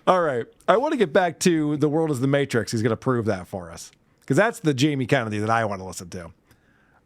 Speaker 2: All right. I want to get back to The World is the Matrix. He's going to prove that for us. Because that's the Jamie Kennedy that I want to listen to.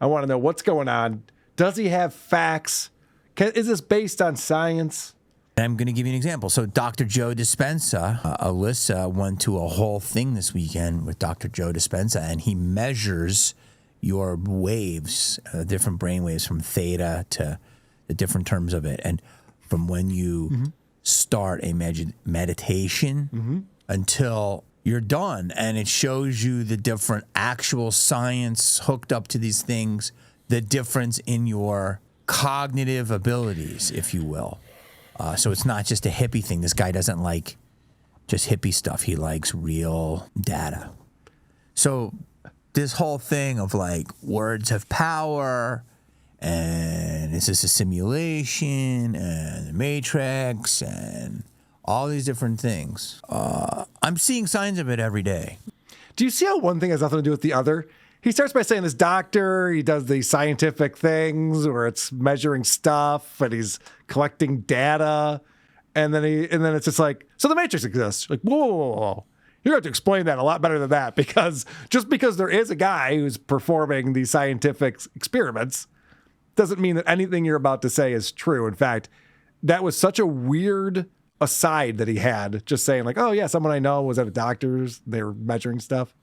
Speaker 2: I want to know what's going on. Does he have facts? Is this based on science?
Speaker 5: I'm going to give you an example. So Dr. Joe Dispenza, Alyssa went to a whole thing this weekend with Dr. Joe Dispenza, and he measures your waves, different brain waves from theta to the different terms of it. And from when you start a meditation until you're done. And it shows you the different actual science hooked up to these things, the difference in your cognitive abilities, if you will. So it's not just a hippie thing. This guy doesn't like just hippie stuff. He likes real data. So this whole thing of like words have power, and is this a simulation, and the Matrix, and all these different things. I'm seeing signs of it every day.
Speaker 2: Do you see how one thing has nothing to do with the other? He starts by saying this doctor, he does these scientific things where it's measuring stuff and he's collecting data. And then it's just like, so the Matrix exists. Like, whoa. You have to explain that a lot better than that, because just because there is a guy who's performing these scientific experiments doesn't mean that anything you're about to say is true. In fact, that was such a weird aside that he had, just saying like, oh yeah, someone I know was at a doctor's, they were measuring stuff.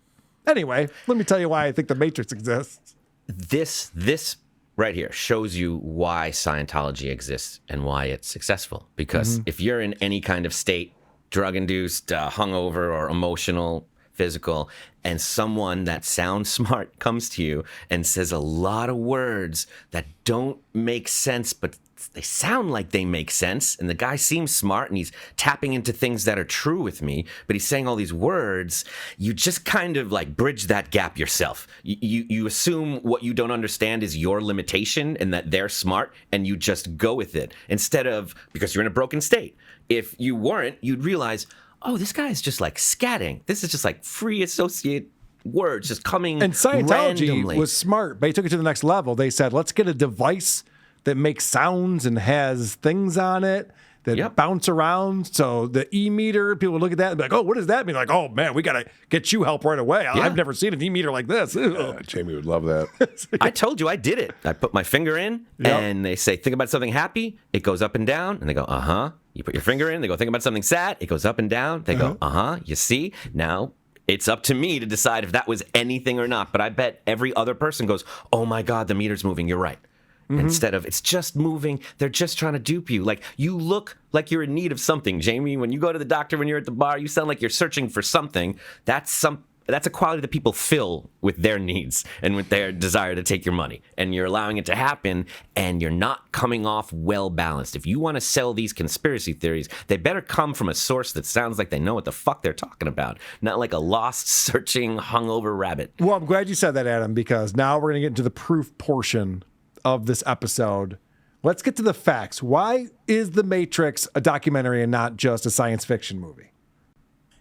Speaker 2: Anyway, let me tell you why I think the Matrix exists.
Speaker 6: This right here shows you why Scientology exists and why it's successful. Because if you're in any kind of state, drug-induced, hungover, or emotional, physical, and someone that sounds smart comes to you and says a lot of words that don't make sense, but they sound like they make sense, and the guy seems smart and he's tapping into things that are true with me, but he's saying all these words, you just kind of like bridge that gap yourself. You assume what you don't understand is your limitation and that they're smart, and you just go with it instead of, because you're in a broken state. If you weren't, you'd realize, oh, this guy is just like scatting. This is just like free associate words just coming
Speaker 2: and Scientology
Speaker 6: randomly.
Speaker 2: Was smart. They took it to the next level. They said, let's get a device that makes sounds and has things on it that bounce around. So the e-meter, people would look at that and be like, oh, what does that mean? Like, oh, man, we got to get you help right away. I've never seen an e-meter like this.
Speaker 3: Jamie would love that.
Speaker 6: I told you I did it. I put my finger in, and they say, think about something happy. It goes up and down. And they go, uh-huh. You put your finger in. They go, think about something sad. It goes up and down. They go, uh-huh. You see? Now it's up to me to decide if that was anything or not. But I bet every other person goes, oh, my God, the meter's moving. You're right. Instead of, it's just moving, they're just trying to dupe you. Like, you look like you're in need of something, Jamie. When you go to the doctor, when you're at the bar, you sound like you're searching for something. That's a quality that people fill with their needs and with their desire to take your money. And you're allowing it to happen, and you're not coming off well balanced. If you want to sell these conspiracy theories, they better come from a source that sounds like they know what the fuck they're talking about, not like a lost, searching, hungover rabbit.
Speaker 2: Well, I'm glad you said that, Adam, because now we're going to get into the proof portion of this episode. Let's get to the facts. Why is The Matrix a documentary and not just a science fiction movie?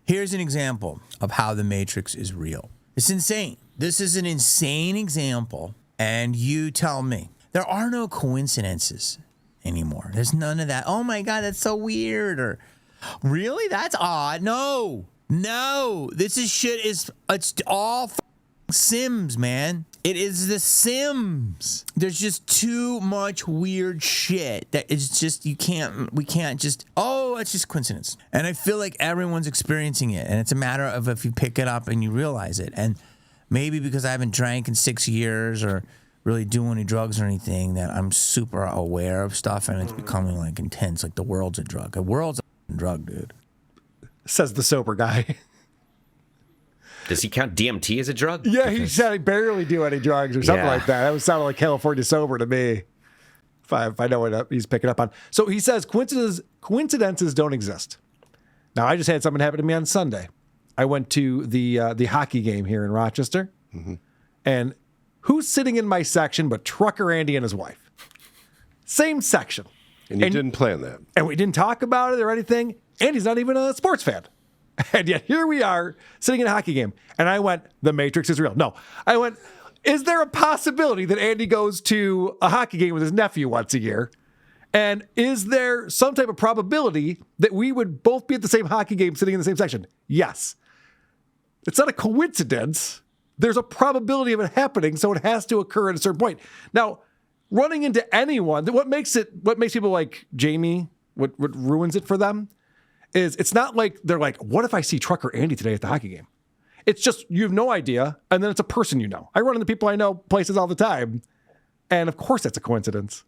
Speaker 5: Here's an example of how The Matrix is real. It's insane. This is an insane example, and you tell me. There are no coincidences anymore. There's none of that. Oh my God, that's so weird. Or really? That's odd. No. This is shit. It's all Sims, man. It is the Sims. There's just too much weird shit that it's just, we can't just, oh, it's just coincidence. And I feel like everyone's experiencing it. And it's a matter of if you pick it up and you realize it. And maybe because I haven't drank in 6 years or really do any drugs or anything, that I'm super aware of stuff, and it's becoming like intense. Like the world's a drug. The world's a drug, dude.
Speaker 2: Says the sober guy.
Speaker 6: Does he count DMT as a drug?
Speaker 2: Yeah, he said he barely do any drugs or something like that. That would sound like California sober to me, if I know what he's picking up on. So he says coincidences don't exist. Now, I just had something happen to me on Sunday. I went to the hockey game here in Rochester, and who's sitting in my section but Trucker Andy and his wife? Same section.
Speaker 3: And you didn't plan that.
Speaker 2: And we didn't talk about it or anything. Andy's not even a sports fan. And yet here we are sitting in a hockey game. And I went, The Matrix is real. No, I went, is there a possibility that Andy goes to a hockey game with his nephew once a year? And is there some type of probability that we would both be at the same hockey game sitting in the same section? Yes. It's not a coincidence. There's a probability of it happening, so it has to occur at a certain point. Now, running into anyone, what makes people like Jamie, what ruins it for them, is it's not like they're like, what if I see Trucker Andy today at the hockey game? It's just, you have no idea, and then it's a person you know. I run into people I know places all the time, and of course that's a coincidence.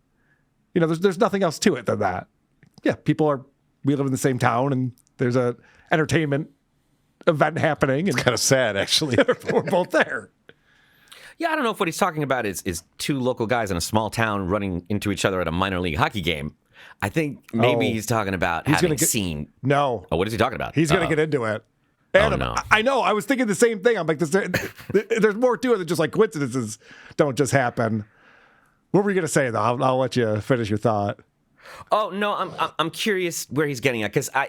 Speaker 2: You know, there's nothing else to it than that. Yeah, we live in the same town, and there's a entertainment event happening. And
Speaker 3: Kind of sad, actually.
Speaker 2: we're both there.
Speaker 6: Yeah, I don't know if what he's talking about is two local guys in a small town running into each other at a minor league hockey game. I think maybe he's talking about having seen.
Speaker 2: No.
Speaker 6: Oh, what is he talking about?
Speaker 2: He's going to get into it. Adam,
Speaker 6: no.
Speaker 2: I know. I was thinking the same thing. I'm like, there's more to it than just like coincidences don't just happen. What were you going to say, though? I'll let you finish your thought.
Speaker 6: Oh no, I'm curious where he's getting at, because I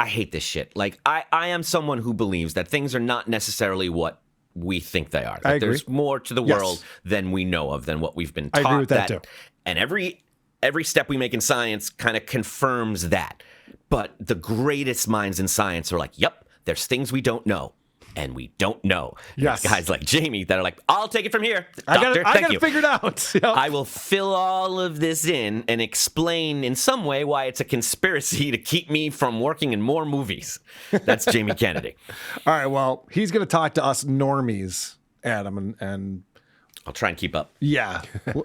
Speaker 6: hate this shit. Like I am someone who believes that things are not necessarily what we think they are. That
Speaker 2: I agree.
Speaker 6: There's more to the world than we know of, than what we've been taught.
Speaker 2: I agree with that too.
Speaker 6: And every step we make in science kind of confirms that. But the greatest minds in science are like, yep, there's things we don't know. And we don't know.
Speaker 2: Yes.
Speaker 6: There's guys like Jamie that are like, I'll take it from here.
Speaker 2: I
Speaker 6: Doctor,
Speaker 2: got
Speaker 6: thank
Speaker 2: it
Speaker 6: you.
Speaker 2: figured out. Yep.
Speaker 6: I will fill all of this in and explain in some way why it's a conspiracy to keep me from working in more movies. That's Jamie Kennedy.
Speaker 2: All right, well, he's going to talk to us normies, Adam, and
Speaker 6: I'll try and keep up.
Speaker 2: yeah,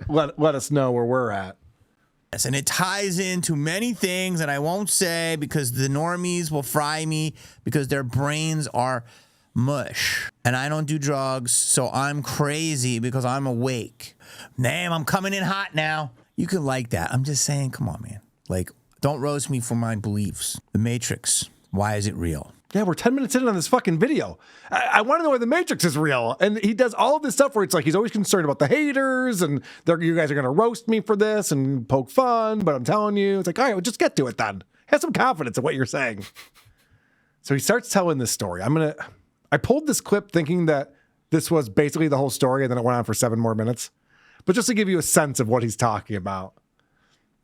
Speaker 2: let us know where we're at.
Speaker 5: Yes, and it ties into many things that I won't say because the normies will fry me because their brains are mush. And I don't do drugs, so I'm crazy because I'm awake. Damn, I'm coming in hot now. You can like that. I'm just saying, come on, man. Like, don't roast me for my beliefs. The Matrix, why is it real?
Speaker 2: Yeah, we're 10 minutes in on this fucking video. I want to know why the Matrix is real. And he does all of this stuff where it's like he's always concerned about the haters and you guys are going to roast me for this and poke fun. But I'm telling you, it's like, all right, well, just get to it then. Have some confidence in what you're saying. So he starts telling this story. I pulled this clip thinking that this was basically the whole story, and then it went on for 7 more minutes. But just to give you a sense of what he's talking about.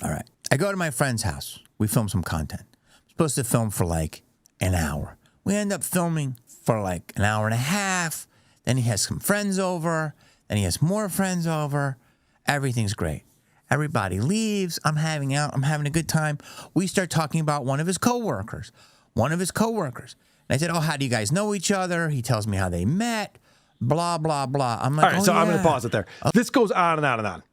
Speaker 5: All right. I go to my friend's house. We film some content. I'm supposed to film for like an hour. We end up filming for like an hour and a half. Then he has some friends over. Then he has more friends over. Everything's great. Everybody leaves. I'm hanging out. I'm having a good time. We start talking about one of his coworkers. And I said, oh, how do you guys know each other? He tells me how they met, blah, blah, blah. I'm like,
Speaker 2: all right, so I'm going to pause it there. This goes on and on and on.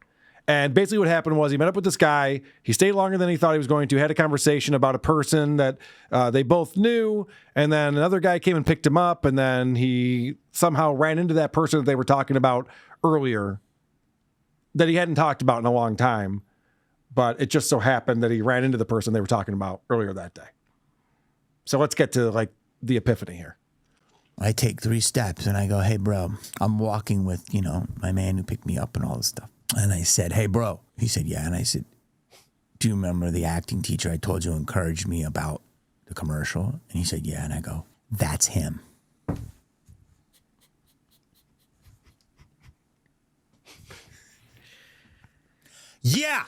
Speaker 2: And basically what happened was he met up with this guy. He stayed longer than he thought he was going to, had a conversation about a person that they both knew. And then another guy came and picked him up. And then he somehow ran into that person that they were talking about earlier that he hadn't talked about in a long time. But it just so happened that he ran into the person they were talking about earlier that day. So let's get to like the epiphany here.
Speaker 5: I take 3 steps and I go, hey, bro, I'm walking with, my man who picked me up and all this stuff. And I said, hey, bro. He said, yeah. And I said, do you remember the acting teacher I told you encouraged me about the commercial? And he said, yeah. And I go, that's him. Yeah.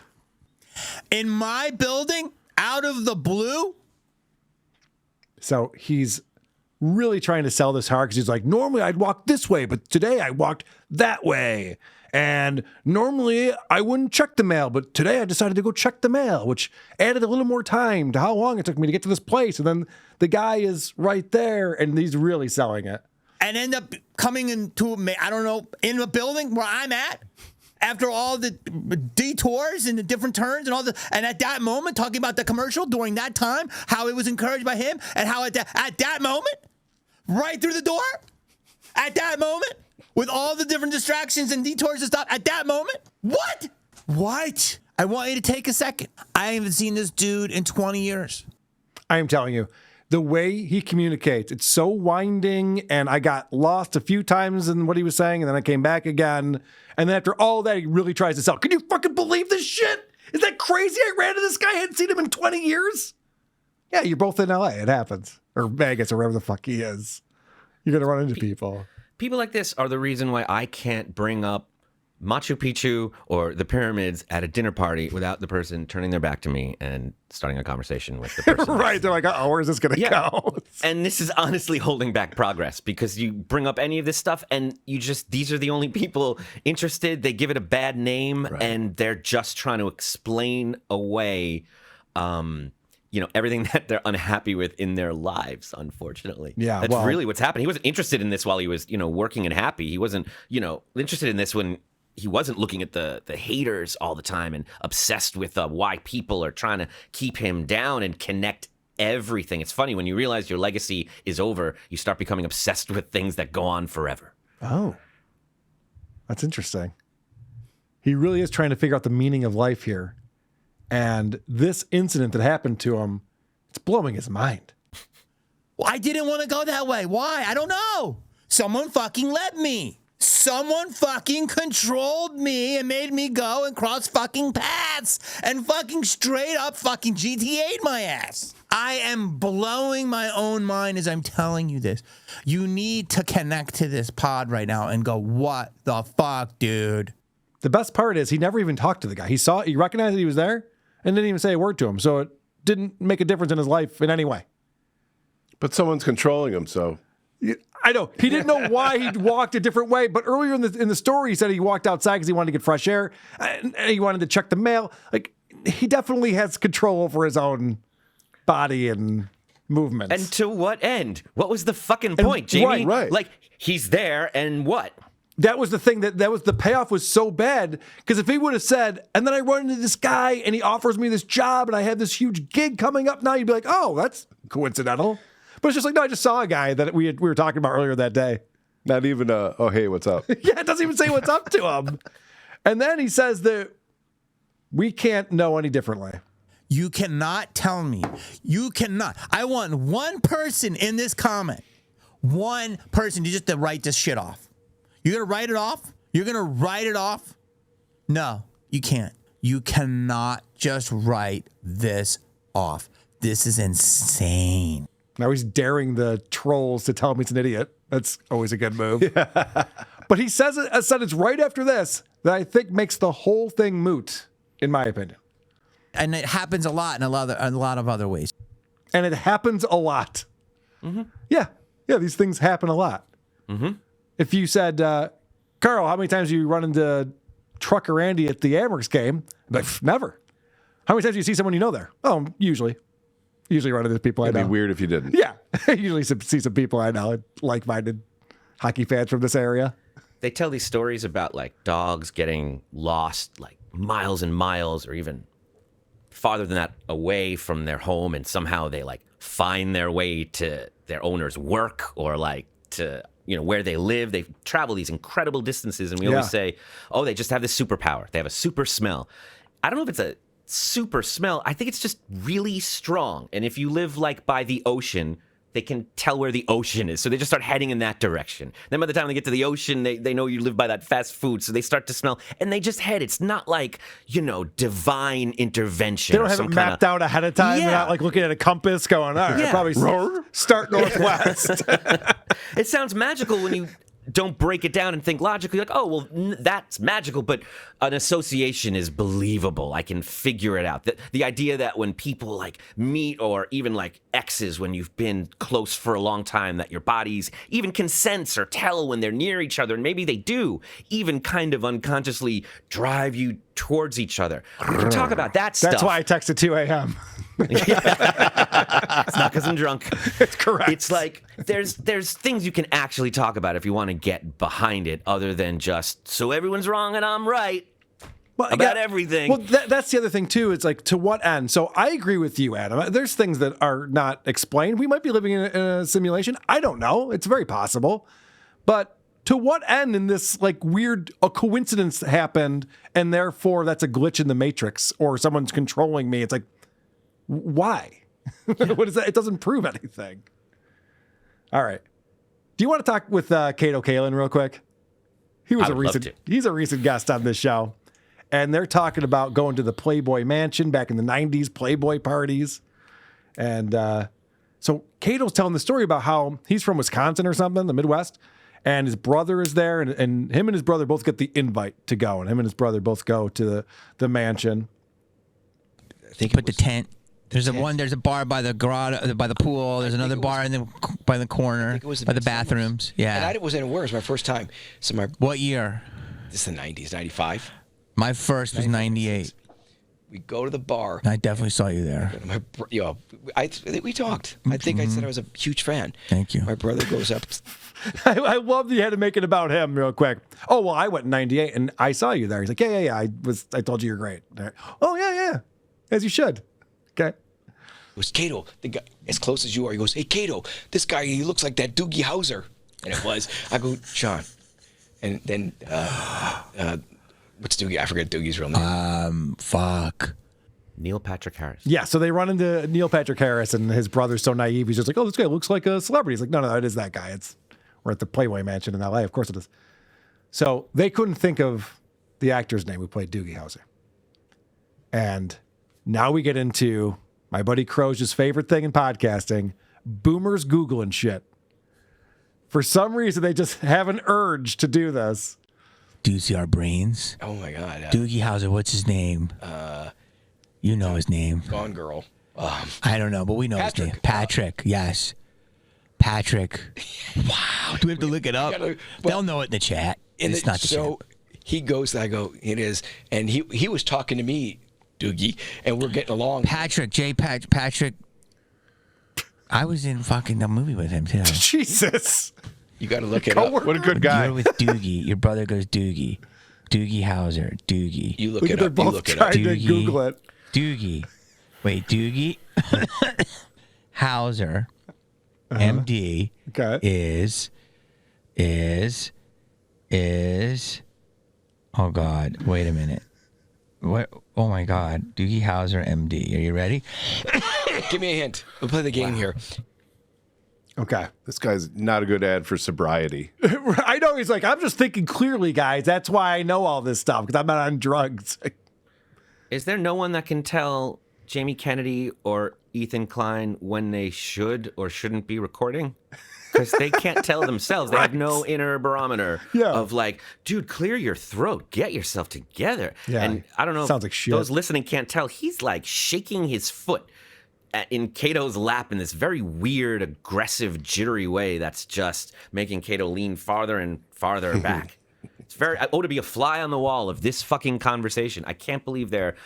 Speaker 5: In my building, out of the blue.
Speaker 2: So he's really trying to sell this hard because he's like, normally I'd walk this way, but today I walked that way. And normally I wouldn't check the mail, but today I decided to go check the mail, which added a little more time to how long it took me to get to this place. And then the guy is right there and he's really selling it.
Speaker 5: And end up coming into, in a building where I'm at. After all the detours and the different turns and at that moment, talking about the commercial during that time, how it was encouraged by him and how at that moment, right through the door, at that moment, with all the different distractions and detours and stuff, at that moment, what? I want you to take a second. I haven't seen this dude in 20 years.
Speaker 2: I am telling you, The way he communicates, it's so winding, and I got lost a few times in what he was saying, and then I came back again. And then after all that, he really tries to sell. Can you fucking believe this shit? Is that crazy? I ran into this guy. I hadn't seen him in 20 years. Yeah, you're both in LA. It happens. Or Vegas or wherever the fuck he is. You're going to run into people.
Speaker 6: People like this are the reason why I can't bring up Machu Picchu or the pyramids at a dinner party without the person turning their back to me and starting a conversation with the person.
Speaker 2: Right. They're like, oh, where's this going to go?
Speaker 6: And this is honestly holding back progress because you bring up any of this stuff and these are the only people interested. They give it a bad name and they're just trying to explain away, everything that they're unhappy with in their lives, unfortunately.
Speaker 2: Yeah.
Speaker 6: That's really what's happening. He wasn't interested in this while he was, working and happy. He wasn't, interested in this when he wasn't looking at the haters all the time and obsessed with why people are trying to keep him down and connect everything. It's funny, when you realize your legacy is over, you start becoming obsessed with things that go on forever.
Speaker 2: Oh, that's interesting. He really is trying to figure out the meaning of life here. And this incident that happened to him, it's blowing his mind.
Speaker 5: Well, I didn't want to go that way. Why? I don't know. Someone fucking let me. Someone fucking controlled me and made me go and cross fucking paths and fucking straight up fucking GTA'd my ass. I am blowing my own mind as I'm telling you this. You need to connect to this pod right now and go, what the fuck, dude?
Speaker 2: The best part is he never even talked to the guy. He recognized that he was there and didn't even say a word to him. So it didn't make a difference in his life in any way.
Speaker 3: But someone's controlling him, so...
Speaker 2: I know. He didn't know why he walked a different way, but earlier in the story, he said he walked outside because he wanted to get fresh air and he wanted to check the mail. Like, he definitely has control over his own body and movements.
Speaker 6: And to what end? What was the fucking point, Jamie?
Speaker 2: Right.
Speaker 6: Like, he's there and what?
Speaker 2: That was the thing that was the payoff was so bad, because if he would have said, and then I run into this guy and he offers me this job and I have this huge gig coming up now, you'd be like, oh, that's coincidental. But it's just like, no, I just saw a guy that we were talking about earlier that day.
Speaker 3: Not even oh, hey, what's up?
Speaker 2: Yeah, it doesn't even say what's up to him. And then he says that we can't know any differently.
Speaker 5: You cannot tell me. You cannot. I want one person in this comment, one person to write this shit off. You're going to write it off? You're going to write it off? No, you can't. You cannot just write this off. This is insane.
Speaker 2: Now he's daring the trolls to tell him he's an idiot. That's always a good move. Yeah. But he says a sentence right after this that I think makes the whole thing moot, in my opinion.
Speaker 5: And it happens a lot in a lot of other ways.
Speaker 2: And it happens a lot. Mm-hmm. Yeah, these things happen a lot.
Speaker 6: Mm-hmm.
Speaker 2: If you said, Carl, how many times do you run into Trucker Andy at the Amherst game? I'd be like, never. How many times do you see someone you know there? Oh, usually run into people I know.
Speaker 3: It'd be weird if you didn't.
Speaker 2: Yeah. I usually see some people I know, like-minded hockey fans from this area.
Speaker 6: They tell these stories about like dogs getting lost like miles and miles or even farther than that away from their home, and somehow they like find their way to their owner's work or like to where they live. They travel these incredible distances, and we always say, oh, they just have this superpower. They have a super smell. I don't know if it's a super smell. I think it's just really strong. And if you live like by the ocean, they can tell where the ocean is. So they just start heading in that direction. Then by the time they get to the ocean, they know you live by that fast food. So they start to smell and they just head. It's not like, divine intervention.
Speaker 2: They don't have it mapped out ahead of time. They're not like looking at a compass going, all right, probably start northwest.
Speaker 6: It sounds magical when you don't break it down and think logically, like, oh, well, that's magical, but an association is believable. I can figure it out. The idea that when people like meet, or even like exes, when you've been close for a long time, that your bodies even can sense or tell when they're near each other, and maybe they do, even kind of unconsciously drive you towards each other. We can talk about that stuff.
Speaker 2: That's why I text at 2 a.m.
Speaker 6: It's not because I'm drunk.
Speaker 2: It's correct.
Speaker 6: It's like there's things you can actually talk about if you want to get behind it, other than just so everyone's wrong and I'm right about everything.
Speaker 2: Well, that's the other thing too. It's like, to what end? So I agree with you, Adam. There's things that are not explained. We might be living in a simulation. I don't know. It's very possible. But to what end in this like weird a coincidence happened, and therefore that's a glitch in the matrix, or someone's controlling me? It's like, why? What is that? It doesn't prove anything. All right. Do you want to talk with Kato Kaelin real quick? He's a recent guest on this show. And they're talking about going to the Playboy Mansion back in the 90s, Playboy parties. And so Kato's telling the story about how he's from Wisconsin or something, the Midwest, and his brother is there, and him and his brother both get the invite to go, and him and his brother both go to the mansion.
Speaker 5: I think put the tent. There's a bar by the garage, by the pool. There's another bar by the corner, by the bathrooms. Yeah.
Speaker 4: And I wasn't aware. It was my first time. So
Speaker 5: what year?
Speaker 4: This is the 90s, 95.
Speaker 5: My first was 98.
Speaker 4: We go to the bar.
Speaker 5: I definitely saw you there.
Speaker 4: We talked. I think I said I was a huge fan.
Speaker 5: Thank you.
Speaker 4: My brother goes up.
Speaker 2: I love that you had to make it about him real quick. Oh, well, I went in 98 and I saw you there. He's like, yeah. I told you you're great. Oh, yeah. As you should. Okay.
Speaker 4: It was Kato, the guy, as close as you are. He goes, hey, Kato, this guy, he looks like that Doogie Howser. And it was. I go, Sean. And then, what's Doogie? I forget Doogie's real name.
Speaker 6: Neil Patrick Harris.
Speaker 2: Yeah, so they run into Neil Patrick Harris, and his brother's so naive. He's just like, oh, this guy looks like a celebrity. He's like, no, it is that guy. We're at the Playboy Mansion in L.A. Of course it is. So they couldn't think of the actor's name who played Doogie Howser. And now we get into my buddy Crow's favorite thing in podcasting, boomers Googling shit. For some reason, they just have an urge to do this.
Speaker 5: Do you see our brains?
Speaker 4: Oh, my God.
Speaker 5: Doogie Howser, what's his name? You know his name.
Speaker 4: Gone Girl.
Speaker 5: I don't know, but we know his name. Patrick, yes. Patrick. Wow. Do we have to look it up? They'll know it in the chat. It's not the chat.
Speaker 4: He goes, I go, it is. And he was talking to me, Doogie, and we're getting along.
Speaker 5: Patrick. I was in fucking the movie with him, too.
Speaker 2: Jesus.
Speaker 4: You got to look it up.
Speaker 3: What a good guy.
Speaker 5: You're with Doogie. Your brother goes Doogie. Doogie Howser. Doogie.
Speaker 4: You look
Speaker 2: at
Speaker 4: it
Speaker 2: they're
Speaker 4: up.
Speaker 2: both trying to
Speaker 5: Doogie.
Speaker 2: Google it.
Speaker 5: Doogie. Wait, Doogie Howser, MD, is, oh God, wait a minute. What? Oh my God, Doogie Howser, MD. Are you ready?
Speaker 4: Give me a hint. We'll play the game here.
Speaker 2: Okay.
Speaker 3: This guy's not a good ad for sobriety.
Speaker 2: I know. He's like, I'm just thinking clearly, guys. That's why I know all this stuff, because I'm not on drugs.
Speaker 6: Is there no one that can tell Jamie Kennedy or Ethan Klein when they should or shouldn't be recording? Because they can't tell themselves. They have no inner barometer of like, dude, clear your throat. Get yourself together.
Speaker 2: Yeah.
Speaker 6: And I don't know.
Speaker 2: Sounds like shit.
Speaker 6: Those listening can't tell. He's like shaking his foot in Kato's lap in this very weird, aggressive, jittery way that's just making Kato lean farther and farther back. It's very, to be a fly on the wall of this fucking conversation. I can't believe they're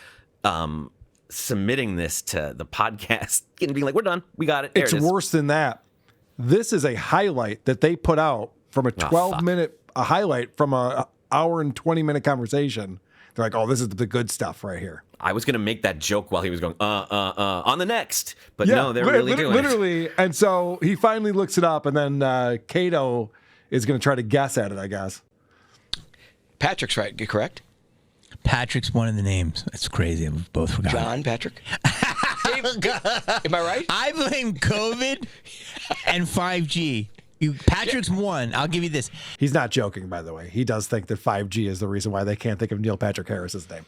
Speaker 6: submitting this to the podcast and being like, we're done. We got it. There
Speaker 2: It's
Speaker 6: it is.
Speaker 2: worse than that. This is a highlight that they put out from a 12-minute highlight from a hour and 20-minute conversation. They're like, oh, this is the good stuff right here.
Speaker 6: I was going to make that joke while he was going, on the next. But no, they're really doing
Speaker 2: literally.
Speaker 6: it.
Speaker 2: And so he finally looks it up, and then Kato is going to try to guess at it, I guess.
Speaker 4: Patrick's right, correct?
Speaker 5: Patrick's one of the names. That's crazy. I've both forgotten.
Speaker 4: John Patrick? Am I right?
Speaker 5: I blame COVID and 5G. Patrick's one. I'll give you this.
Speaker 2: He's not joking, by the way. He does think that 5G is the reason why they can't think of Neil Patrick Harris's name.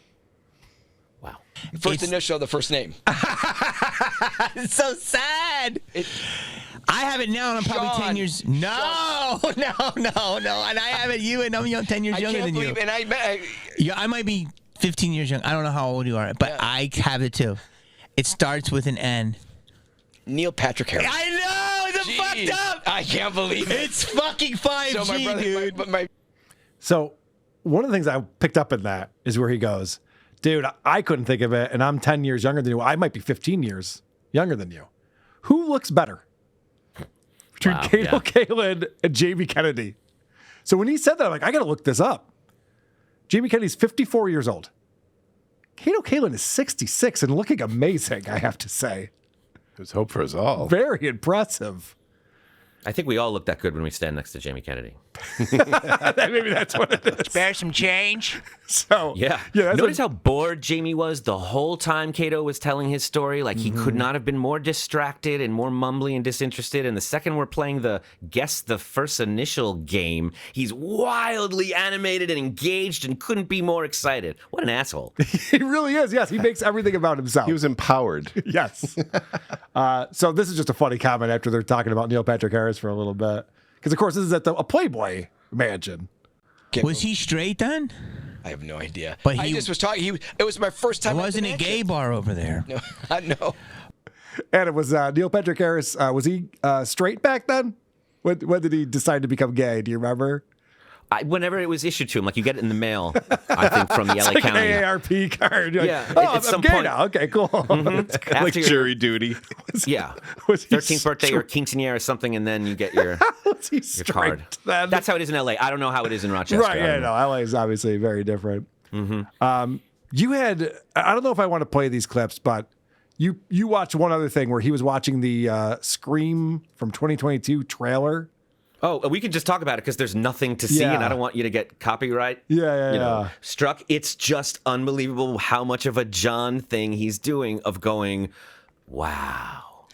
Speaker 6: Wow.
Speaker 4: First initial, the first name.
Speaker 5: It's so sad. I have it now, and I'm probably 10 years. No. And I have it you, and I'm 10 years younger than you. I might be 15 years young. I don't know how old you are, but I have it too. It starts with an N.
Speaker 4: Neil Patrick Harris.
Speaker 5: I know. It's fucked up.
Speaker 4: I can't believe it.
Speaker 5: It's fucking 5G,
Speaker 4: So my brother,
Speaker 5: dude.
Speaker 2: So one of the things I picked up in that is where he goes, dude, I couldn't think of it, and I'm 10 years younger than you. I might be 15 years younger than you. Who looks better? Between Kato Kaelin and Jamie Kennedy. So when he said that, I'm like, I got to look this up. Jamie Kennedy's 54 years old. Kato Kaelin is 66 and looking amazing, I have to say.
Speaker 3: There's hope for us all.
Speaker 2: Very impressive.
Speaker 6: I think we all look that good when we stand next to Jamie Kennedy.
Speaker 2: Maybe that's what it is.
Speaker 5: Spare some change.
Speaker 2: So
Speaker 6: Yeah.
Speaker 2: that's
Speaker 6: Notice how bored Jamie was the whole time Cato was telling his story. Like, he could not have been more distracted and more mumbly and disinterested. And the second we're playing the guess the first initial game, he's wildly animated and engaged and couldn't be more excited. What an asshole.
Speaker 2: he really is. Yes, he makes everything about himself.
Speaker 3: He was empowered.
Speaker 2: Yes. So this is just a funny comment after they're talking about Neil Patrick Harris for a little bit. Because, of course, this is at a Playboy Mansion.
Speaker 5: Was he straight then?
Speaker 4: I have no idea.
Speaker 5: But
Speaker 4: I
Speaker 5: he-
Speaker 4: just was talking. It was my first time.
Speaker 5: It
Speaker 4: at the
Speaker 5: wasn't a gay
Speaker 4: mansion.
Speaker 5: bar over there.
Speaker 4: No, I know.
Speaker 2: And it was Neil Patrick Harris. Was he straight back then? When did he decide to become gay? Do you remember?
Speaker 6: Whenever it was issued to him, like you get it in the mail, I think, from the LA
Speaker 2: Like
Speaker 6: County.
Speaker 2: an AARP card. You're
Speaker 6: Yeah,
Speaker 2: Like,
Speaker 6: at
Speaker 2: I'm
Speaker 6: some
Speaker 2: gay
Speaker 6: point-
Speaker 2: now. Okay, cool.
Speaker 6: After
Speaker 3: Like
Speaker 6: your-
Speaker 3: jury duty.
Speaker 6: Yeah.
Speaker 2: Was he
Speaker 6: 13th birthday or quinceanera or something, and then you get your
Speaker 2: Was he
Speaker 6: your
Speaker 2: straight
Speaker 6: card.
Speaker 2: then?
Speaker 6: That's how it is in LA. I don't know how it is in Rochester.
Speaker 2: Right,
Speaker 6: I don't
Speaker 2: yeah,
Speaker 6: know.
Speaker 2: no, LA is obviously very different. You had, I don't know if I want to play these clips, but you watched one other thing where he was watching the Scream from 2022 trailer.
Speaker 6: Oh, we can just talk about it because there's nothing to see,
Speaker 2: Yeah.
Speaker 6: and I don't want you to get copyright.
Speaker 2: Yeah.
Speaker 6: Struck. It's just unbelievable how much of a John thing he's doing of going, wow,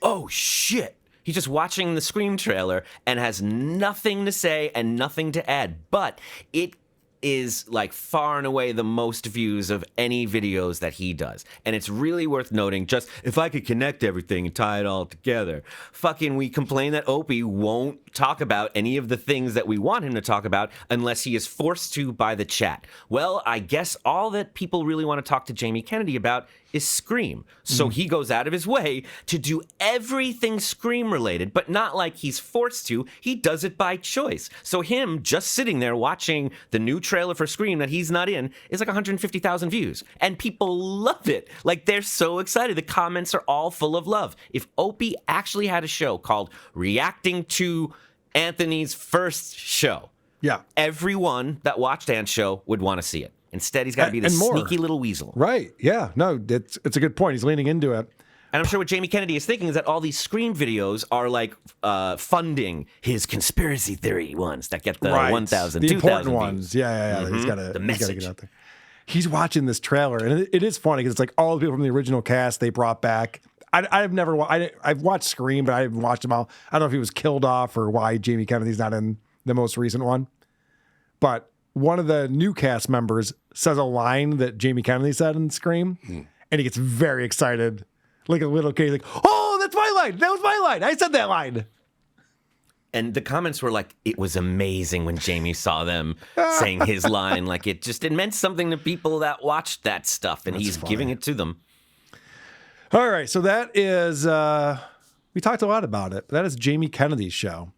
Speaker 6: oh shit. He's just watching the Scream trailer and has nothing to say and nothing to add, but it is like far and away the most views of any videos that he does. And it's really worth noting, just if I could connect everything and tie it all together. Fucking, we complain that Opie won't talk about any of the things that we want him to talk about unless he is forced to by the chat. Well, I guess all that people really want to talk to Jamie Kennedy about is Scream. So he goes out of his way to do everything Scream related, but not like he's forced to. He does it by choice. So him just sitting there watching the new trailer for Scream that he's not in is like 150,000 views. And people love it. Like, they're so excited. The comments are all full of love. If Opie actually had a show called Reacting to Anthony's First Show,
Speaker 2: Yeah.
Speaker 6: everyone that watched Ant's show would want to see it. Instead, he's got to be this
Speaker 2: And more.
Speaker 6: sneaky little weasel.
Speaker 2: Right. Yeah. No, it's a good point. He's leaning into it.
Speaker 6: And I'm sure what Jamie Kennedy is thinking is that all these Scream videos are like funding his conspiracy theory ones that get the 1,000,
Speaker 2: the
Speaker 6: 2,000
Speaker 2: important
Speaker 6: views.
Speaker 2: ones. Yeah. He's got to
Speaker 6: The
Speaker 2: get
Speaker 6: message.
Speaker 2: out there. He's watching this trailer, and it is funny because it's like all the people from the original cast they brought back. I've watched Scream, but I haven't watched them all. I don't know if he was killed off or why Jamie Kennedy's not in the most recent one. But one of the new cast members says a line that Jamie Kennedy said in Scream, and he gets very excited, like a little kid. He's like, "Oh, that's my line! That was my line! I said that line!"
Speaker 6: And the comments were like, it was amazing when Jamie saw them saying his line. Like, it meant something to people that watched that stuff, and he's giving it to them.
Speaker 2: All right, so that is we talked a lot about it. That is Jamie Kennedy's show,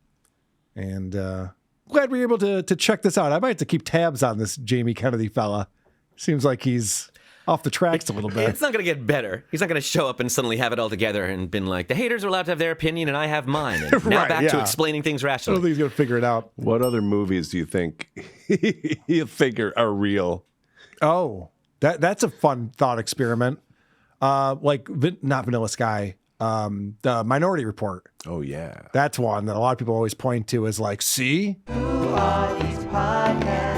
Speaker 2: and glad we were able to check this out. I might have to keep tabs on this Jamie Kennedy fella. Seems like he's off the tracks a little bit.
Speaker 6: It's not going to get better. He's not going to show up and suddenly have it all together and been like, the haters are allowed to have their opinion and I have mine. And now
Speaker 2: Right,
Speaker 6: back to
Speaker 2: yeah.
Speaker 6: explaining things
Speaker 2: I don't
Speaker 6: rationally.
Speaker 2: think he's gonna figure it out.
Speaker 3: What other movies do you think you think are real?
Speaker 2: Oh, that's a fun thought experiment. Like not Vanilla Sky, the Minority Report.
Speaker 3: Oh yeah.
Speaker 2: That's one that a lot of people always point to as like, see,
Speaker 1: Who are these podcasts?